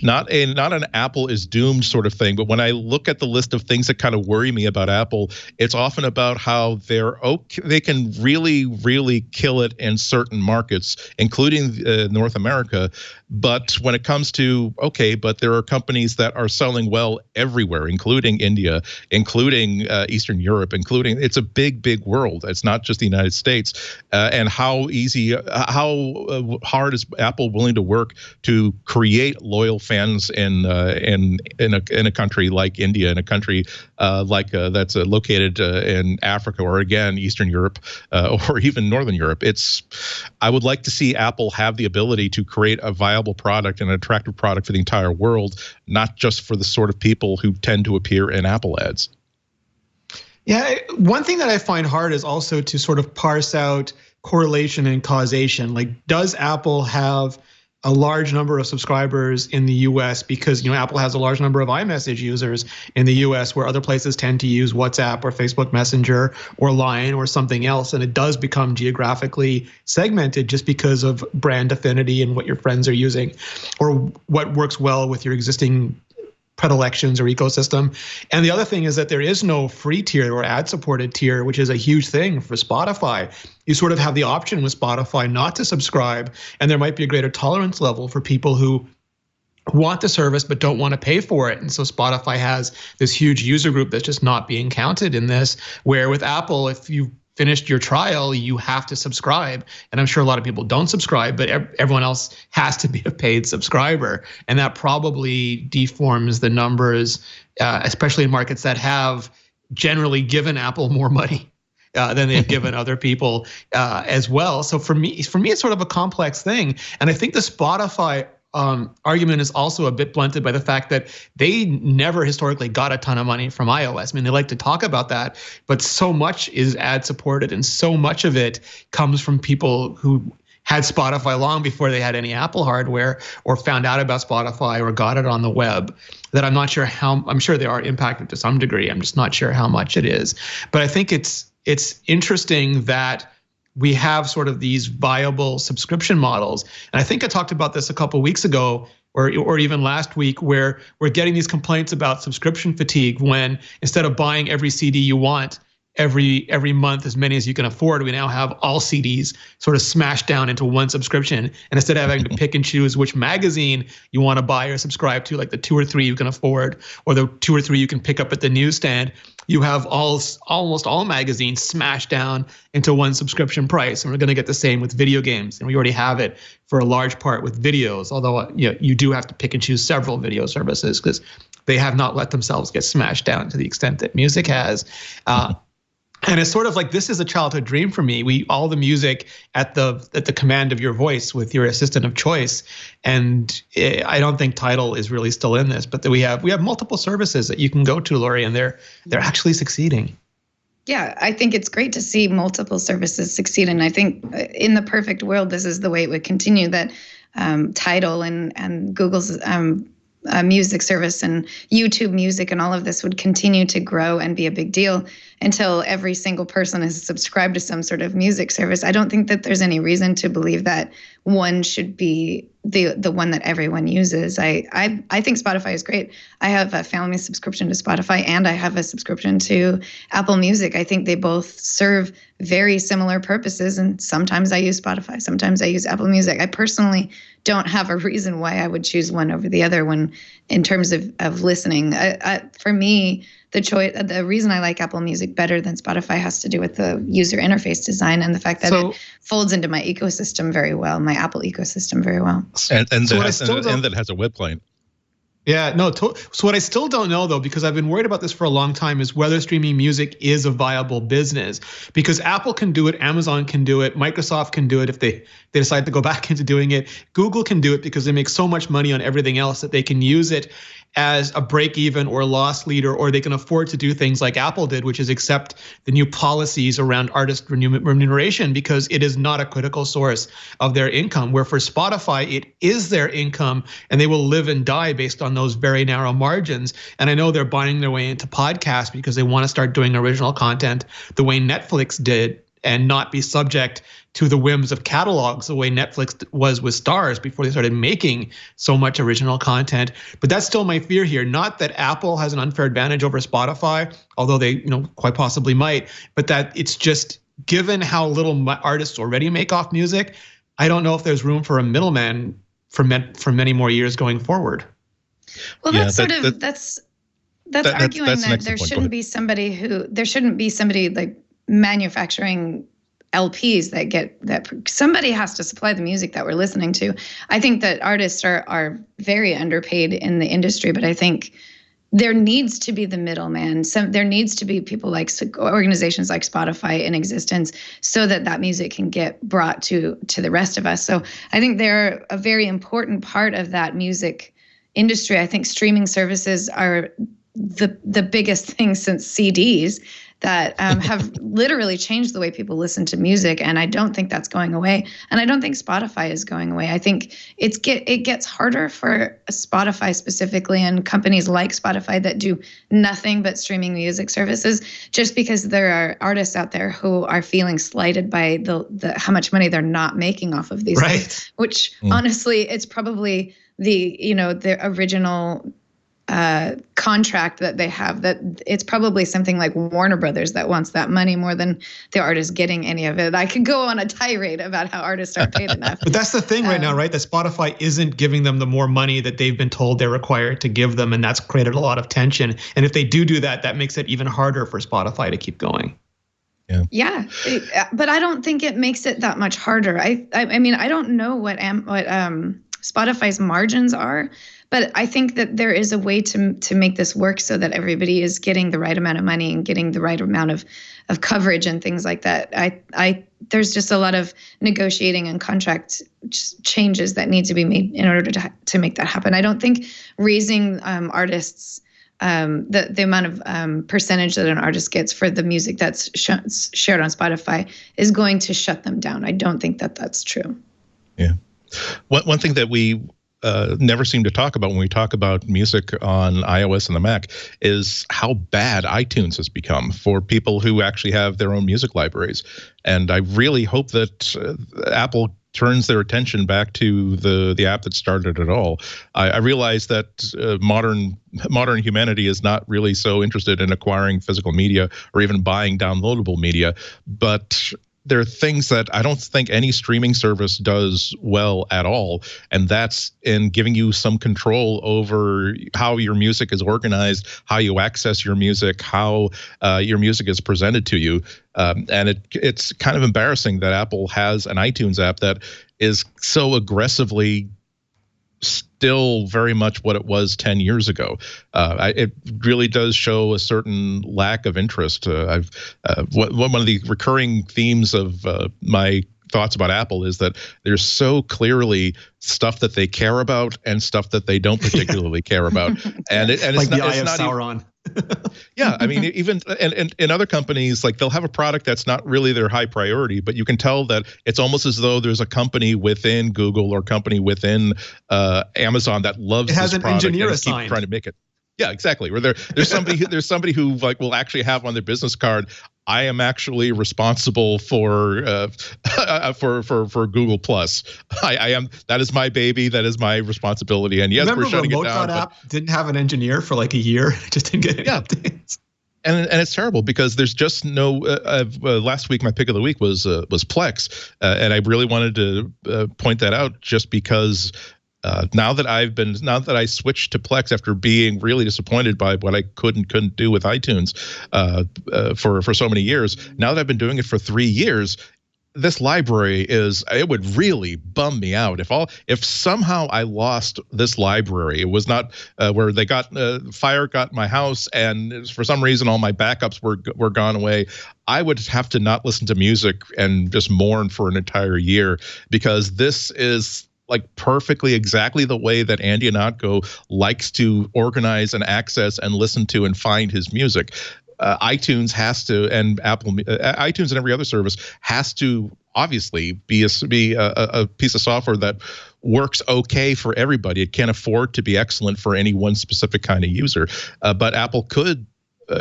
not an Apple is doomed sort of thing, but when I look at the list of things that kind of worry me about Apple, it's often about how they can really, really kill it in certain markets, including North America. But when it comes to, okay, but there are companies that are selling well everywhere, including India, including Eastern Europe, including, it's a big, big world. It's not just the United States. And how hard is Apple willing to work to create loyal fans in a country like India, in a country that's located in Africa, or again, Eastern Europe, or even Northern Europe? I would like to see Apple have the ability to create a viable product and an attractive product for the entire world, not just for the sort of people who tend to appear in Apple ads. Yeah, one thing that I find hard is also to sort of parse out correlation and causation. Like, does Apple have a large number of subscribers in the US because, Apple has a large number of iMessage users in the US, where other places tend to use WhatsApp or Facebook Messenger or Line or something else. And it does become geographically segmented just because of brand affinity and what your friends are using, or what works well with your existing predilections or ecosystem. And the other thing is that there is no free tier or ad-supported tier, which is a huge thing for Spotify. You sort of have the option with Spotify not to subscribe, and there might be a greater tolerance level for people who want the service but don't want to pay for it. And so Spotify has this huge user group that's just not being counted in this, where with Apple, if you finished your trial, you have to subscribe. And I'm sure a lot of people don't subscribe, but everyone else has to be a paid subscriber. And that probably deforms the numbers, especially in markets that have generally given Apple more money than they've given other people as well. So for me, it's sort of a complex thing. And I think the Spotify argument is also a bit blunted by the fact that they never historically got a ton of money from iOS. I mean, they like to talk about that, but so much is ad supported, and so much of it comes from people who had Spotify long before they had any Apple hardware, or found out about Spotify or got it on the web, that I'm sure they are impacted to some degree. I'm just not sure how much it is. But I think it's interesting that we have sort of these viable subscription models. And I think I talked about this a couple of weeks ago, or even last week, where we're getting these complaints about subscription fatigue, when instead of buying every CD you want every month, as many as you can afford, we now have all CDs sort of smashed down into one subscription. And instead of having to pick and choose which magazine you want to buy or subscribe to, like the 2 or 3 you can afford, or the 2 or 3 you can pick up at the newsstand, you have almost all magazines smashed down into one subscription price. And we're going to get the same with video games. And we already have it for a large part with videos, although you do have to pick and choose several video services, because they have not let themselves get smashed down to the extent that music has. And it's sort of like, this is a childhood dream for me. All the music at the command of your voice with your assistant of choice. And I don't think Tidal is really still in this, but that we have multiple services that you can go to, Lory, and they're actually succeeding. Yeah, I think it's great to see multiple services succeed. And I think in the perfect world, this is the way it would continue, that Tidal and Google's music service and YouTube Music and all of this would continue to grow and be a big deal until every single person is subscribed to some sort of music service. I don't think that there's any reason to believe that one should be the one that everyone uses. I think Spotify is great. I have a family subscription to Spotify, and I have a subscription to Apple Music. I think they both serve very similar purposes, and sometimes I use Spotify, sometimes I use Apple Music. I personally don't have a reason why I would choose one over the other when, in terms of listening. For me, the reason I like Apple Music better than Spotify has to do with the user interface design and the fact that it folds into my ecosystem very well, my Apple ecosystem very well. And that has a web client. Yeah, no. So what I still don't know, though, because I've been worried about this for a long time, is whether streaming music is a viable business. Because Apple can do it, Amazon can do it, Microsoft can do it if they decide to go back into doing it. Google can do it because they make so much money on everything else that they can use it as a break-even or loss leader, or they can afford to do things like Apple did, which is accept the new policies around artist remuneration, because it is not a critical source of their income. Where for Spotify, it is their income, and they will live and die based on those very narrow margins. And I know they're buying their way into podcasts because they want to start doing original content the way Netflix did, and not be subject to the whims of catalogs the way Netflix was with Stars before they started making so much original content. But that's still my fear here. Not that Apple has an unfair advantage over Spotify, although they quite possibly might, but that it's just, given how little artists already make off music, I don't know if there's room for a middleman for many more years going forward. Well, that's arguing that there shouldn't be somebody like manufacturing LPs that somebody has to supply the music that we're listening to. I think that artists are very underpaid in the industry, but I think there needs to be the middleman. There needs to be people like organizations like Spotify in existence so that music can get brought to the rest of us. So I think they're a very important part of that music industry. I think streaming services are the biggest thing since CDs that have literally changed the way people listen to music. And I don't think that's going away. And I don't think Spotify is going away. I think it gets harder for Spotify specifically and companies like Spotify that do nothing but streaming music services, just because there are artists out there who are feeling slighted by the how much money they're not making off of these things, which honestly, it's probably the original contract that they have, that it's probably something like Warner Brothers that wants that money more than the artist getting any of it. I could go on a tirade about how artists aren't paid enough. But that's the thing right now, right? That Spotify isn't giving them the more money that they've been told they're required to give them. And that's created a lot of tension. And if they do that, that makes it even harder for Spotify to keep going. Yeah. But I don't think it makes it that much harder. I mean, I don't know what Spotify's margins are, but I think that there is a way to make this work so that everybody is getting the right amount of money and getting the right amount of coverage and things like that. There's just a lot of negotiating and contract changes that need to be made in order to make that happen. I don't think raising artists the amount of percentage that an artist gets for the music that's shared on Spotify is going to shut them down. I don't think that that's true. Yeah. One thing that we never seem to talk about when we talk about music on iOS and the Mac is how bad iTunes has become for people who actually have their own music libraries. And I really hope that Apple turns their attention back to the app that started it all. I realize that modern humanity is not really so interested in acquiring physical media or even buying downloadable media, but there are things that I don't think any streaming service does well at all, and that's in giving you some control over how your music is organized, how you access your music, how your music is presented to you. And it's kind of embarrassing that Apple has an iTunes app that is so aggressively still very much what it was 10 years ago. It really does show a certain lack of interest. One of the recurring themes of my thoughts about Apple is that there's so clearly stuff that they care about and stuff that they don't particularly care about. And it's like not, the Eye of not Sauron. Yeah, I mean, even and in other companies, like they'll have a product that's not really their high priority, but you can tell that it's almost as though there's a company within Google or company within Amazon that loves this product. It has an engineer assigned, trying to make it. Yeah, exactly. Where there's somebody who like will actually have on their business card, I am actually responsible for Google Plus. I am. That is my baby. That is my responsibility. And yes, we're shutting it down. App didn't have an engineer for like a year. Just didn't get any updates. And it's terrible because there's just no. Last week, my pick of the week was Plex, and I really wanted to point that out just because. Now that I switched to Plex after being really disappointed by what I couldn't do with iTunes for so many years, now that I've been doing it for 3 years, this library it would really bum me out if somehow I lost this library. It was not where they fire got my house, and for some reason all my backups were gone away. I would have to not listen to music and just mourn for an entire year, because this is like perfectly exactly the way that Andy Ihnatko likes to organize and access and listen to and find his music. iTunes has to, and iTunes and every other service has to obviously be a piece of software that works okay for everybody. It can't afford to be excellent for any one specific kind of user, but Apple could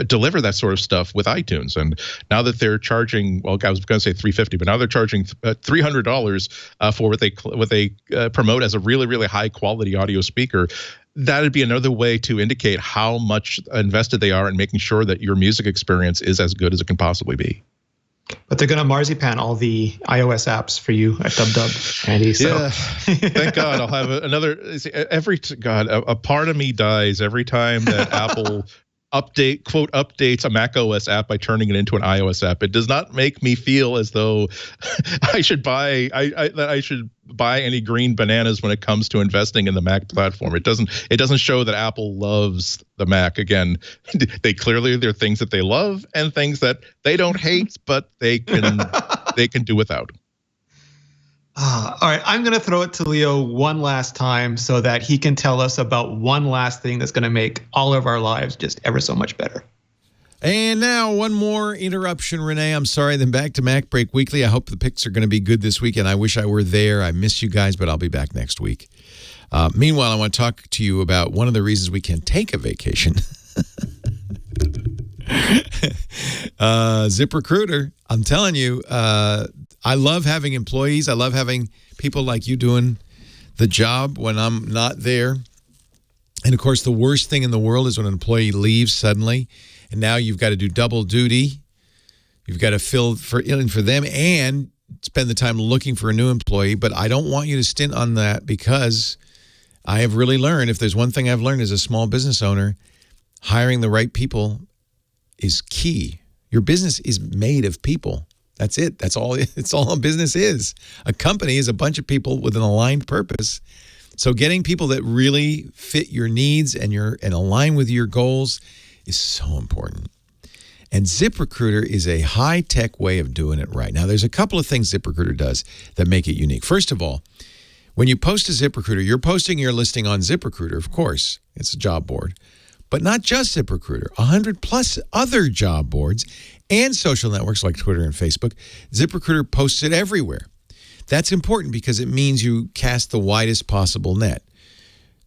deliver that sort of stuff with iTunes. And now that they're charging, well, I was going to say $350, but now they're charging $300 for what they promote as a really, really high quality audio speaker. That'd be another way to indicate how much invested they are in making sure that your music experience is as good as it can possibly be. But they're going to marzipan all the iOS apps for you at DubDub, Andy. So. Yeah, thank God. I'll have another. A part of me dies every time that Apple updates a Mac OS app by turning it into an iOS app. It does not make me feel as though I should buy any green bananas when it comes to investing in the Mac platform. It doesn't show that Apple loves the Mac. Again, there are things that they love and things that they don't hate, but they can do without. All right, I'm going to throw it to Leo one last time so that he can tell us about one last thing that's going to make all of our lives just ever so much better. And now one more interruption, Rene. I'm sorry. Then back to MacBreak Weekly. I hope the picks are going to be good this week, and I wish I were there. I miss you guys, but I'll be back next week. Meanwhile, I want to talk to you about one of the reasons we can take a vacation. ZipRecruiter. I'm telling you, I love having employees. I love having people like you doing the job when I'm not there. And, of course, the worst thing in the world is when an employee leaves suddenly, and now you've got to do double duty. You've got to fill in for them and spend the time looking for a new employee. But I don't want you to stint on that because I have really learned, if there's one thing I've learned as a small business owner, hiring the right people is key. Your business is made of people. That's it. That's all. It's all a business is. A company is a bunch of people with an aligned purpose. So getting people that really fit your needs and align with your goals is so important. And ZipRecruiter is a high-tech way of doing it right. Now, there's a couple of things ZipRecruiter does that make it unique. First of all, when you post to ZipRecruiter, you're posting your listing on ZipRecruiter, of course. It's a job board. But not just ZipRecruiter, 100+ other job boards and social networks like Twitter and Facebook. ZipRecruiter posts it everywhere. That's important because it means you cast the widest possible net.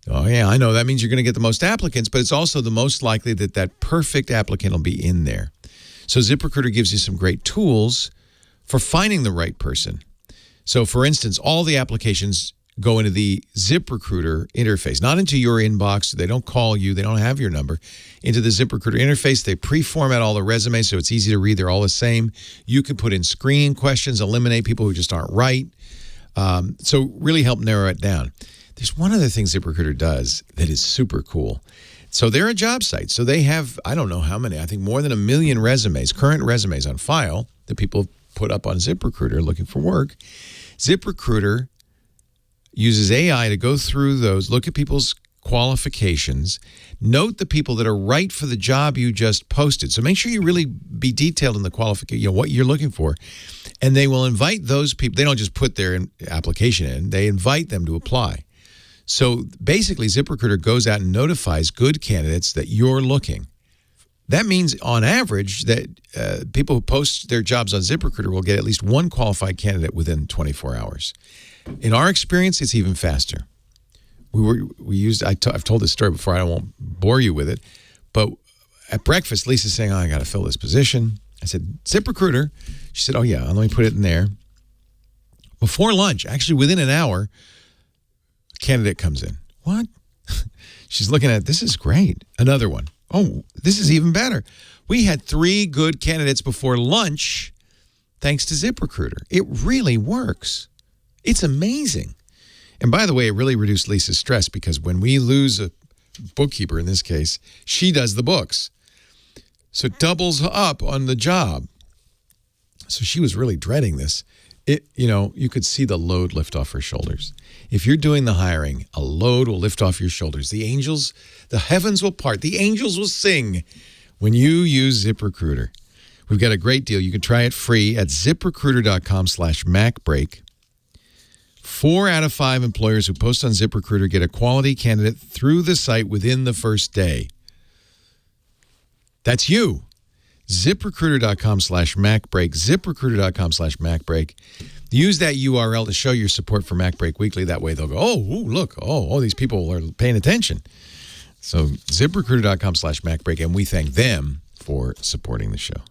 Oh, yeah, I know. That means you're going to get the most applicants, but it's also the most likely that that perfect applicant will be in there. So ZipRecruiter gives you some great tools for finding the right person. So, for instance, all the applications go into the ZipRecruiter interface, not into your inbox. They don't call you. They don't have your number. Into the ZipRecruiter interface, they pre-format all the resumes so it's easy to read. They're all the same. You can put in screening questions, eliminate people who just aren't right. So really help narrow it down. There's one other thing ZipRecruiter does that is super cool. So they're a job site. So they have, I don't know how many, I think more than 1 million resumes, current resumes on file that people put up on ZipRecruiter looking for work. ZipRecruiter uses AI to go through those, look at people's qualifications, note the people that are right for the job you just posted. So make sure you really be detailed in the qualification, what you're looking for. And they will invite those people. They don't just put their application in. They invite them to apply. So basically, ZipRecruiter goes out and notifies good candidates that you're looking. That means, on average, that people who post their jobs on ZipRecruiter will get at least one qualified candidate within 24 hours. In our experience, it's even faster. I've told this story before. I won't bore you with it. But at breakfast, Lisa's saying, I got to fill this position. I said, ZipRecruiter. She said, oh, yeah, let me put it in there. Before lunch, actually within an hour, a candidate comes in. What? She's looking at it. This is great. Another one. Oh, this is even better. We had 3 good candidates before lunch thanks to ZipRecruiter. It really works. It's amazing. And by the way, it really reduced Lisa's stress because when we lose a bookkeeper, in this case, she does the books. So it doubles up on the job. So she was really dreading this. You could see the load lift off her shoulders. If you're doing the hiring, a load will lift off your shoulders. The heavens will part. The angels will sing when you use ZipRecruiter. We've got a great deal. You can try it free at ZipRecruiter.com/MacBreak. 4 out of 5 employers who post on ZipRecruiter get a quality candidate through the site within the first day. That's you. ZipRecruiter.com/MacBreak. ZipRecruiter.com/MacBreak. Use that URL to show your support for MacBreak Weekly. That way they'll go, look, these people are paying attention. So ZipRecruiter.com/MacBreak, and we thank them for supporting the show.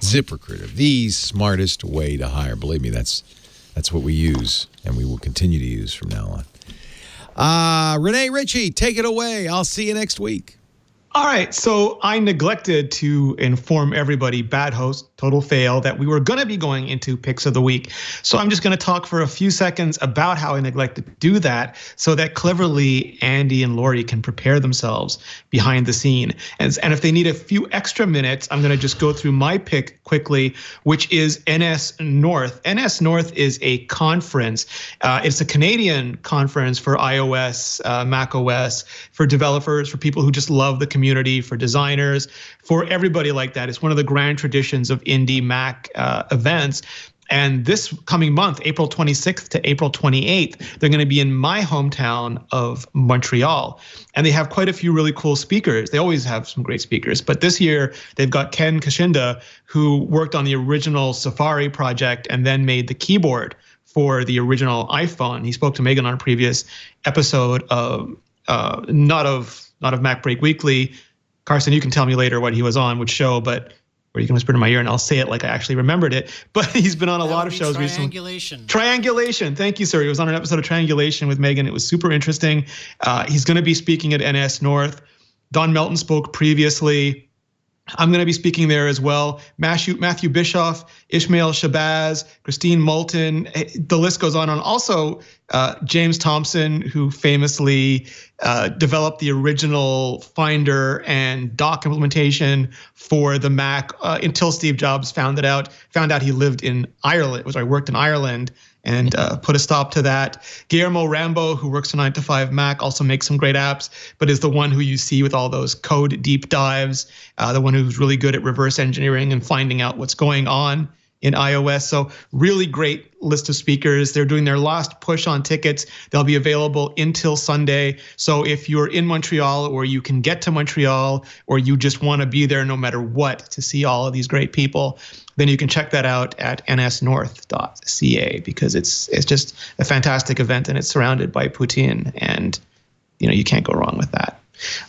ZipRecruiter, the smartest way to hire. Believe me, that's what we use, and we will continue to use from now on. Rene, Ritchie, take it away. I'll see you next week. All right, so I neglected to inform everybody, bad host, total fail, that we were going to be going into picks of the week. So I'm just going to talk for a few seconds about how I neglected to do that so that cleverly Andy and Lory can prepare themselves behind the scene. And if they need a few extra minutes, I'm going to just go through my pick quickly, which is NS North. NS North is a conference. It's a Canadian conference for iOS, Mac OS, for developers, for people who just love the community, for designers, for everybody like that. It's one of the grand traditions of indie Mac events. And this coming month, April 26th to April 28th, they're going to be in my hometown of Montreal. And they have quite a few really cool speakers. They always have some great speakers. But this year, they've got Ken Kashinda, who worked on the original Safari project and then made the keyboard for the original iPhone. He spoke to Megan on a previous episode of not of MacBreak Weekly. Carson, you can tell me later what he was on, which show, but or you can whisper in my ear and I'll say it like I actually remembered it. But he's been on a lot of shows recently. Triangulation. Thank you, sir. He was on an episode of Triangulation with Megan. It was super interesting. He's going to be speaking at NS North. Don Melton spoke previously. I'm going to be speaking there as well. Matthew Bischoff, Ishmael Shabazz, Christine Moulton. The list goes on. Also, James Thompson, who famously developed the original Finder and dock implementation for the Mac until Steve Jobs found out he lived in Ireland. Worked in Ireland. And put a stop to that. Guillermo Rambo, who works for 9to5 Mac, also makes some great apps, but is the one who you see with all those code deep dives, the one who's really good at reverse engineering and finding out what's going on in iOS. So really great list of speakers. They're doing their last push on tickets. They'll be available until Sunday. So if you're in Montreal or you can get to Montreal or you just want to be there no matter what to see all of these great people, then you can check that out at nsnorth.ca because it's just a fantastic event and it's surrounded by Poutine and you can't go wrong with that.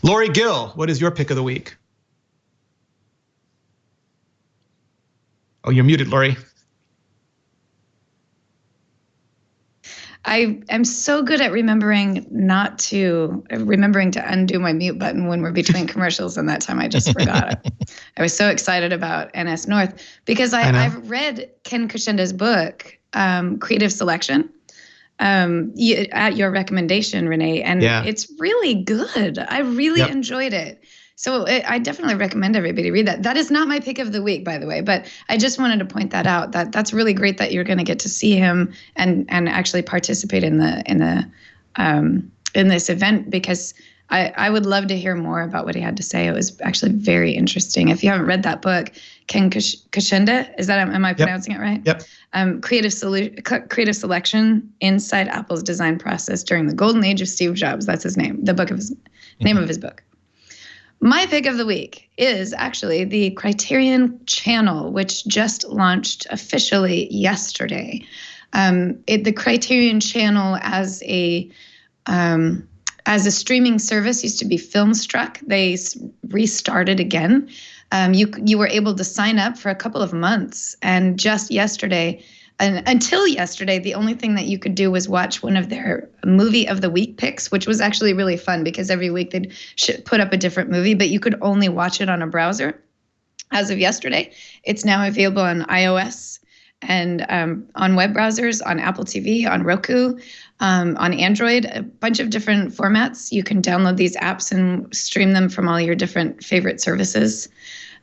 Lory Gil, what is your pick of the week? Oh, you're muted, Lory. I am so good at remembering to undo my mute button when we're between commercials, and that time I just forgot it. I was so excited about NS North because I've read Ken Kashinda's book, Creative Selection, at your recommendation, Rene, and it's really good. I really enjoyed it. So I definitely recommend everybody read that. That is not my pick of the week, by the way, but I just wanted to point that out. That's really great that you're going to get to see him and actually participate in this event because I would love to hear more about what he had to say. It was actually very interesting. If you haven't read that book, Ken Kashinda, am I pronouncing it right? Yep. Creative Selection Inside Apple's Design Process During the Golden Age of Steve Jobs. That's his name. Name of his book. My pick of the week is actually the Criterion channel, which just launched officially yesterday. The Criterion channel as a streaming service used to be Filmstruck. They restarted again. You were able to sign up for a couple of months, and just yesterday. And until yesterday, the only thing that you could do was watch one of their movie of the week picks, which was actually really fun because every week they'd put up a different movie, but you could only watch it on a browser. As of yesterday, it's now available on iOS and on web browsers, on Apple TV, on Roku, on Android, a bunch of different formats. You can download these apps and stream them from all your different favorite services.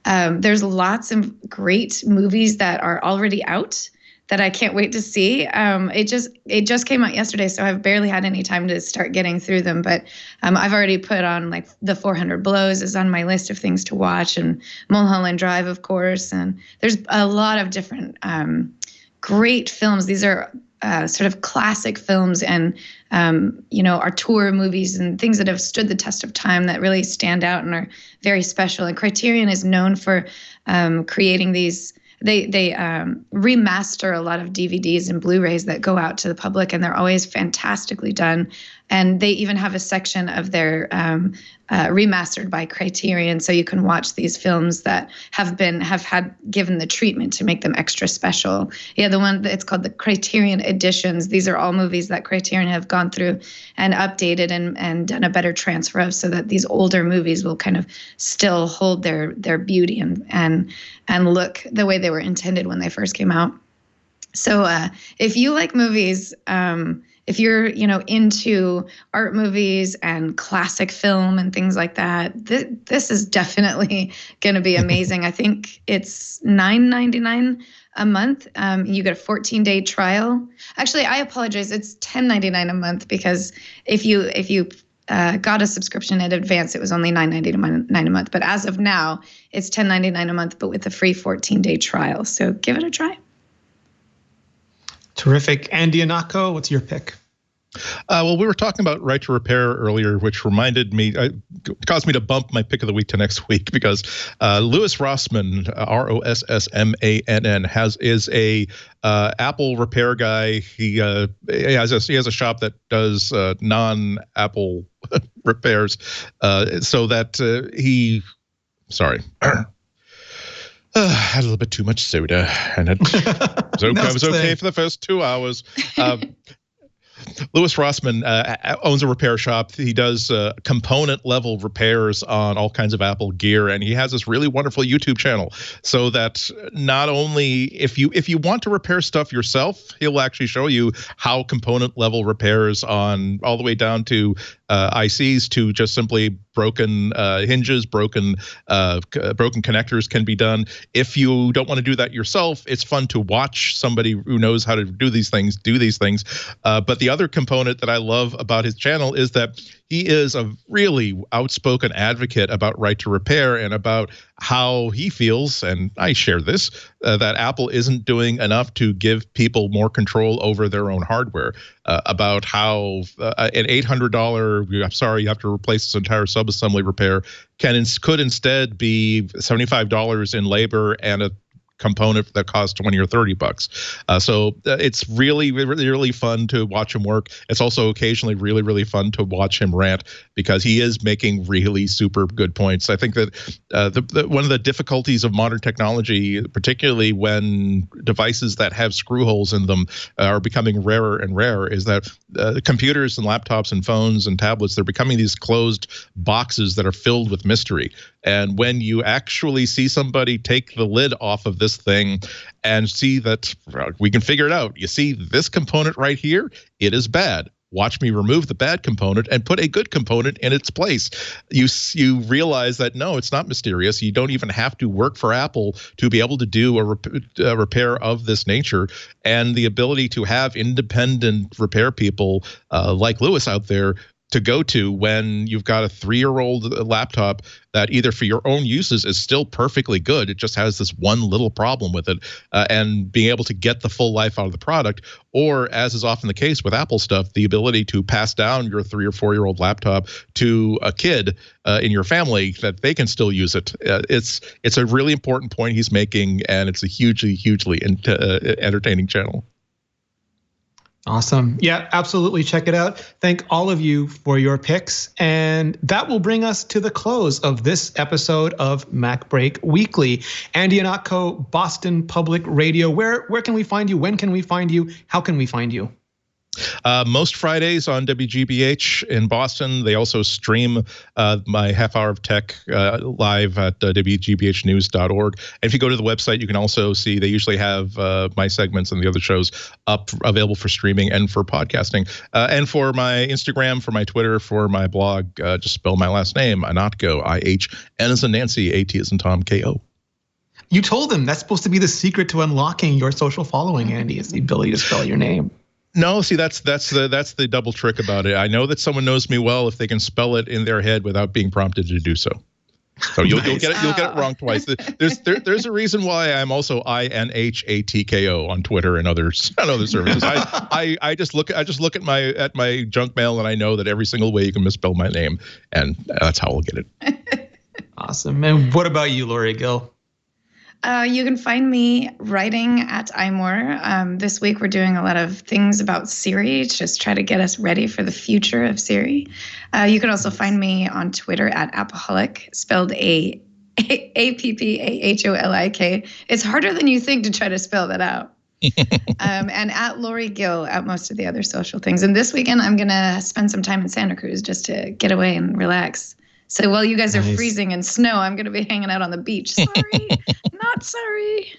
There's lots of great movies that are already out that I can't wait to see. It just came out yesterday, so I've barely had any time to start getting through them. But I've already put on like The 400 Blows is on my list of things to watch, and Mulholland Drive, of course. And there's a lot of different great films. These are sort of classic films and auteur movies and things that have stood the test of time that really stand out and are very special. And Criterion is known for creating these. They remaster a lot of DVDs and Blu-rays that go out to the public, and they're always fantastically done And they even have a section of their remastered by Criterion, so you can watch these films that have had given the treatment to make them extra special. Yeah, the one it's called the Criterion editions. These are all movies that Criterion have gone through and updated and done a better transfer of, so that these older movies will kind of still hold their beauty and look the way they were intended when they first came out. So if you like movies, if you're, into art movies and classic film and things like that, this is definitely going to be amazing. I think it's $9.99 a month. You get a 14-day trial. Actually, I apologize. It's $10.99 a month, because if you got a subscription in advance, it was only $9.99 a month. But as of now, it's $10.99 a month, but with a free 14-day trial. So give it a try. Terrific. And Ihnatko, what's your pick? Well, we were talking about right to repair earlier, which reminded me, caused me to bump my pick of the week to next week, because Louis Rossmann, Rossmann, is a Apple repair guy. He has a shop that does non-Apple repairs, so that Sorry. I had a little bit too much soda, and it was okay for the first 2 hours. Louis Rossmann owns a repair shop. He does component level repairs on all kinds of Apple gear, and he has this really wonderful YouTube channel. So that not only if you want to repair stuff yourself, he'll actually show you how component level repairs on all the way down to ICs to just simply broken hinges, broken connectors can be done. If you don't want to do that yourself, it's fun to watch somebody who knows how to do these things. But the other component that I love about his channel is that he is a really outspoken advocate about right to repair and about how he feels, and I share this, that Apple isn't doing enough to give people more control over their own hardware, about how an $800, I'm sorry, you have to replace this entire subassembly repair, could instead be $75 in labor and a component that costs $20 or $30. So it's really, really, really fun to watch him work. It's also occasionally really, really fun to watch him rant, because he is making really super good points. I think that one of the difficulties of modern technology, particularly when devices that have screw holes in them are becoming rarer and rarer, is that computers and laptops and phones and tablets, they're becoming these closed boxes that are filled with mystery. And when you actually see somebody take the lid off of this thing and see that we can figure it out, you see this component right here, it is bad. Watch me remove the bad component and put a good component in its place. You realize that, no, it's not mysterious. You don't even have to work for Apple to be able to do a repair of this nature. And the ability to have independent repair people like Louis out there to go to when you've got a 3-year-old laptop that either for your own uses is still perfectly good, it just has this one little problem with it, and being able to get the full life out of the product, or as is often the case with Apple stuff, the ability to pass down your 3 or 4-year-old laptop to a kid in your family that they can still use it. It's a really important point he's making, and it's a hugely entertaining channel. Awesome. Yeah, absolutely. Check it out. Thank all of you for your picks. And that will bring us to the close of this episode of MacBreak Weekly. Andy Ihnatko, Boston Public Radio. Where can we find you? When can we find you? How can we find you? Most Fridays on WGBH in Boston. They also stream my half hour of tech live at WGBHnews.org. And if you go to the website, you can also see they usually have my segments and the other shows up available for streaming and for podcasting. And for my Instagram, for my Twitter, for my blog, just spell my last name, Ihnatko, I-H-N as in Nancy, A-T as in Tom, K-O. You told them that's supposed to be the secret to unlocking your social following, Andy, is the ability to spell your name. No, see, that's the double trick about it. I know that someone knows me well if they can spell it in their head without being prompted to do so. So you'll get it wrong twice. There's a reason why I'm also INHATKO on Twitter and other services. I just look at my junk mail, and I know that every single way you can misspell my name, and that's how I'll get it. Awesome. And what about you, Lory Gil? You can find me writing at iMore. This week, we're doing a lot of things about Siri to just try to get us ready for the future of Siri. You can also find me on Twitter at Appoholik, spelled Appholik. It's harder than you think to try to spell that out. And at Lory Gil at most of the other social things. And this weekend, I'm going to spend some time in Santa Cruz just to get away and relax. So while you guys are freezing in snow, I'm going to be hanging out on the beach. Sorry, not sorry.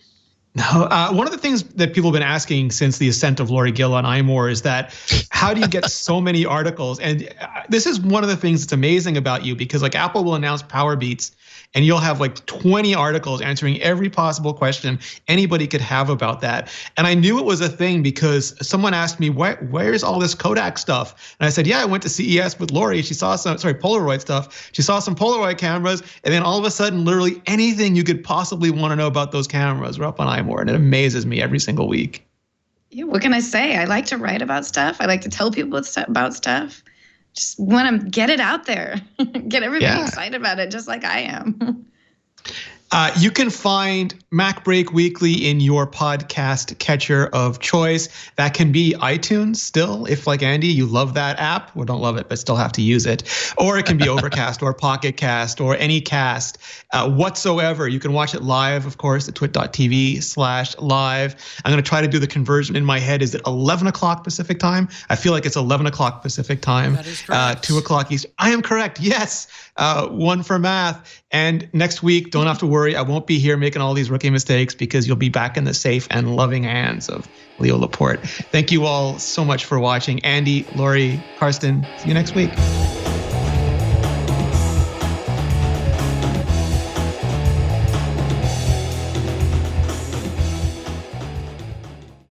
No, one of the things that people have been asking since the ascent of Lory Gil on iMore is that how do you get so many articles? And this is one of the things that's amazing about you, because like Apple will announce Powerbeats and you'll have like 20 articles answering every possible question anybody could have about that. And I knew it was a thing because someone asked me, where's all this Kodak stuff? And I said, yeah, I went to CES with Lory. She saw Polaroid stuff. She saw some Polaroid cameras. And then all of a sudden, literally anything you could possibly want to know about those cameras were up on iMore. And it amazes me every single week. Yeah, what can I say? I like to write about stuff. I like to tell people about stuff. Just want to get it out there, get everybody excited about it, just like I am. You can find MacBreak Weekly in your podcast catcher of choice. That can be iTunes still, if like Andy, you love that app. Well, don't love it, but still have to use it. Or it can be Overcast or Pocket Cast or any cast whatsoever. You can watch it live, of course, at twit.tv/live. I'm going to try to do the conversion in my head. Is it 11 o'clock Pacific time? I feel like it's 11 o'clock Pacific time. That is correct. 2 o'clock Eastern. I am correct. Yes. One for math. And next week, don't have to worry. I won't be here making all these rookie mistakes because you'll be back in the safe and loving hands of Leo Laporte. Thank you all so much for watching. Andy, Lory, Karsten, see you next week.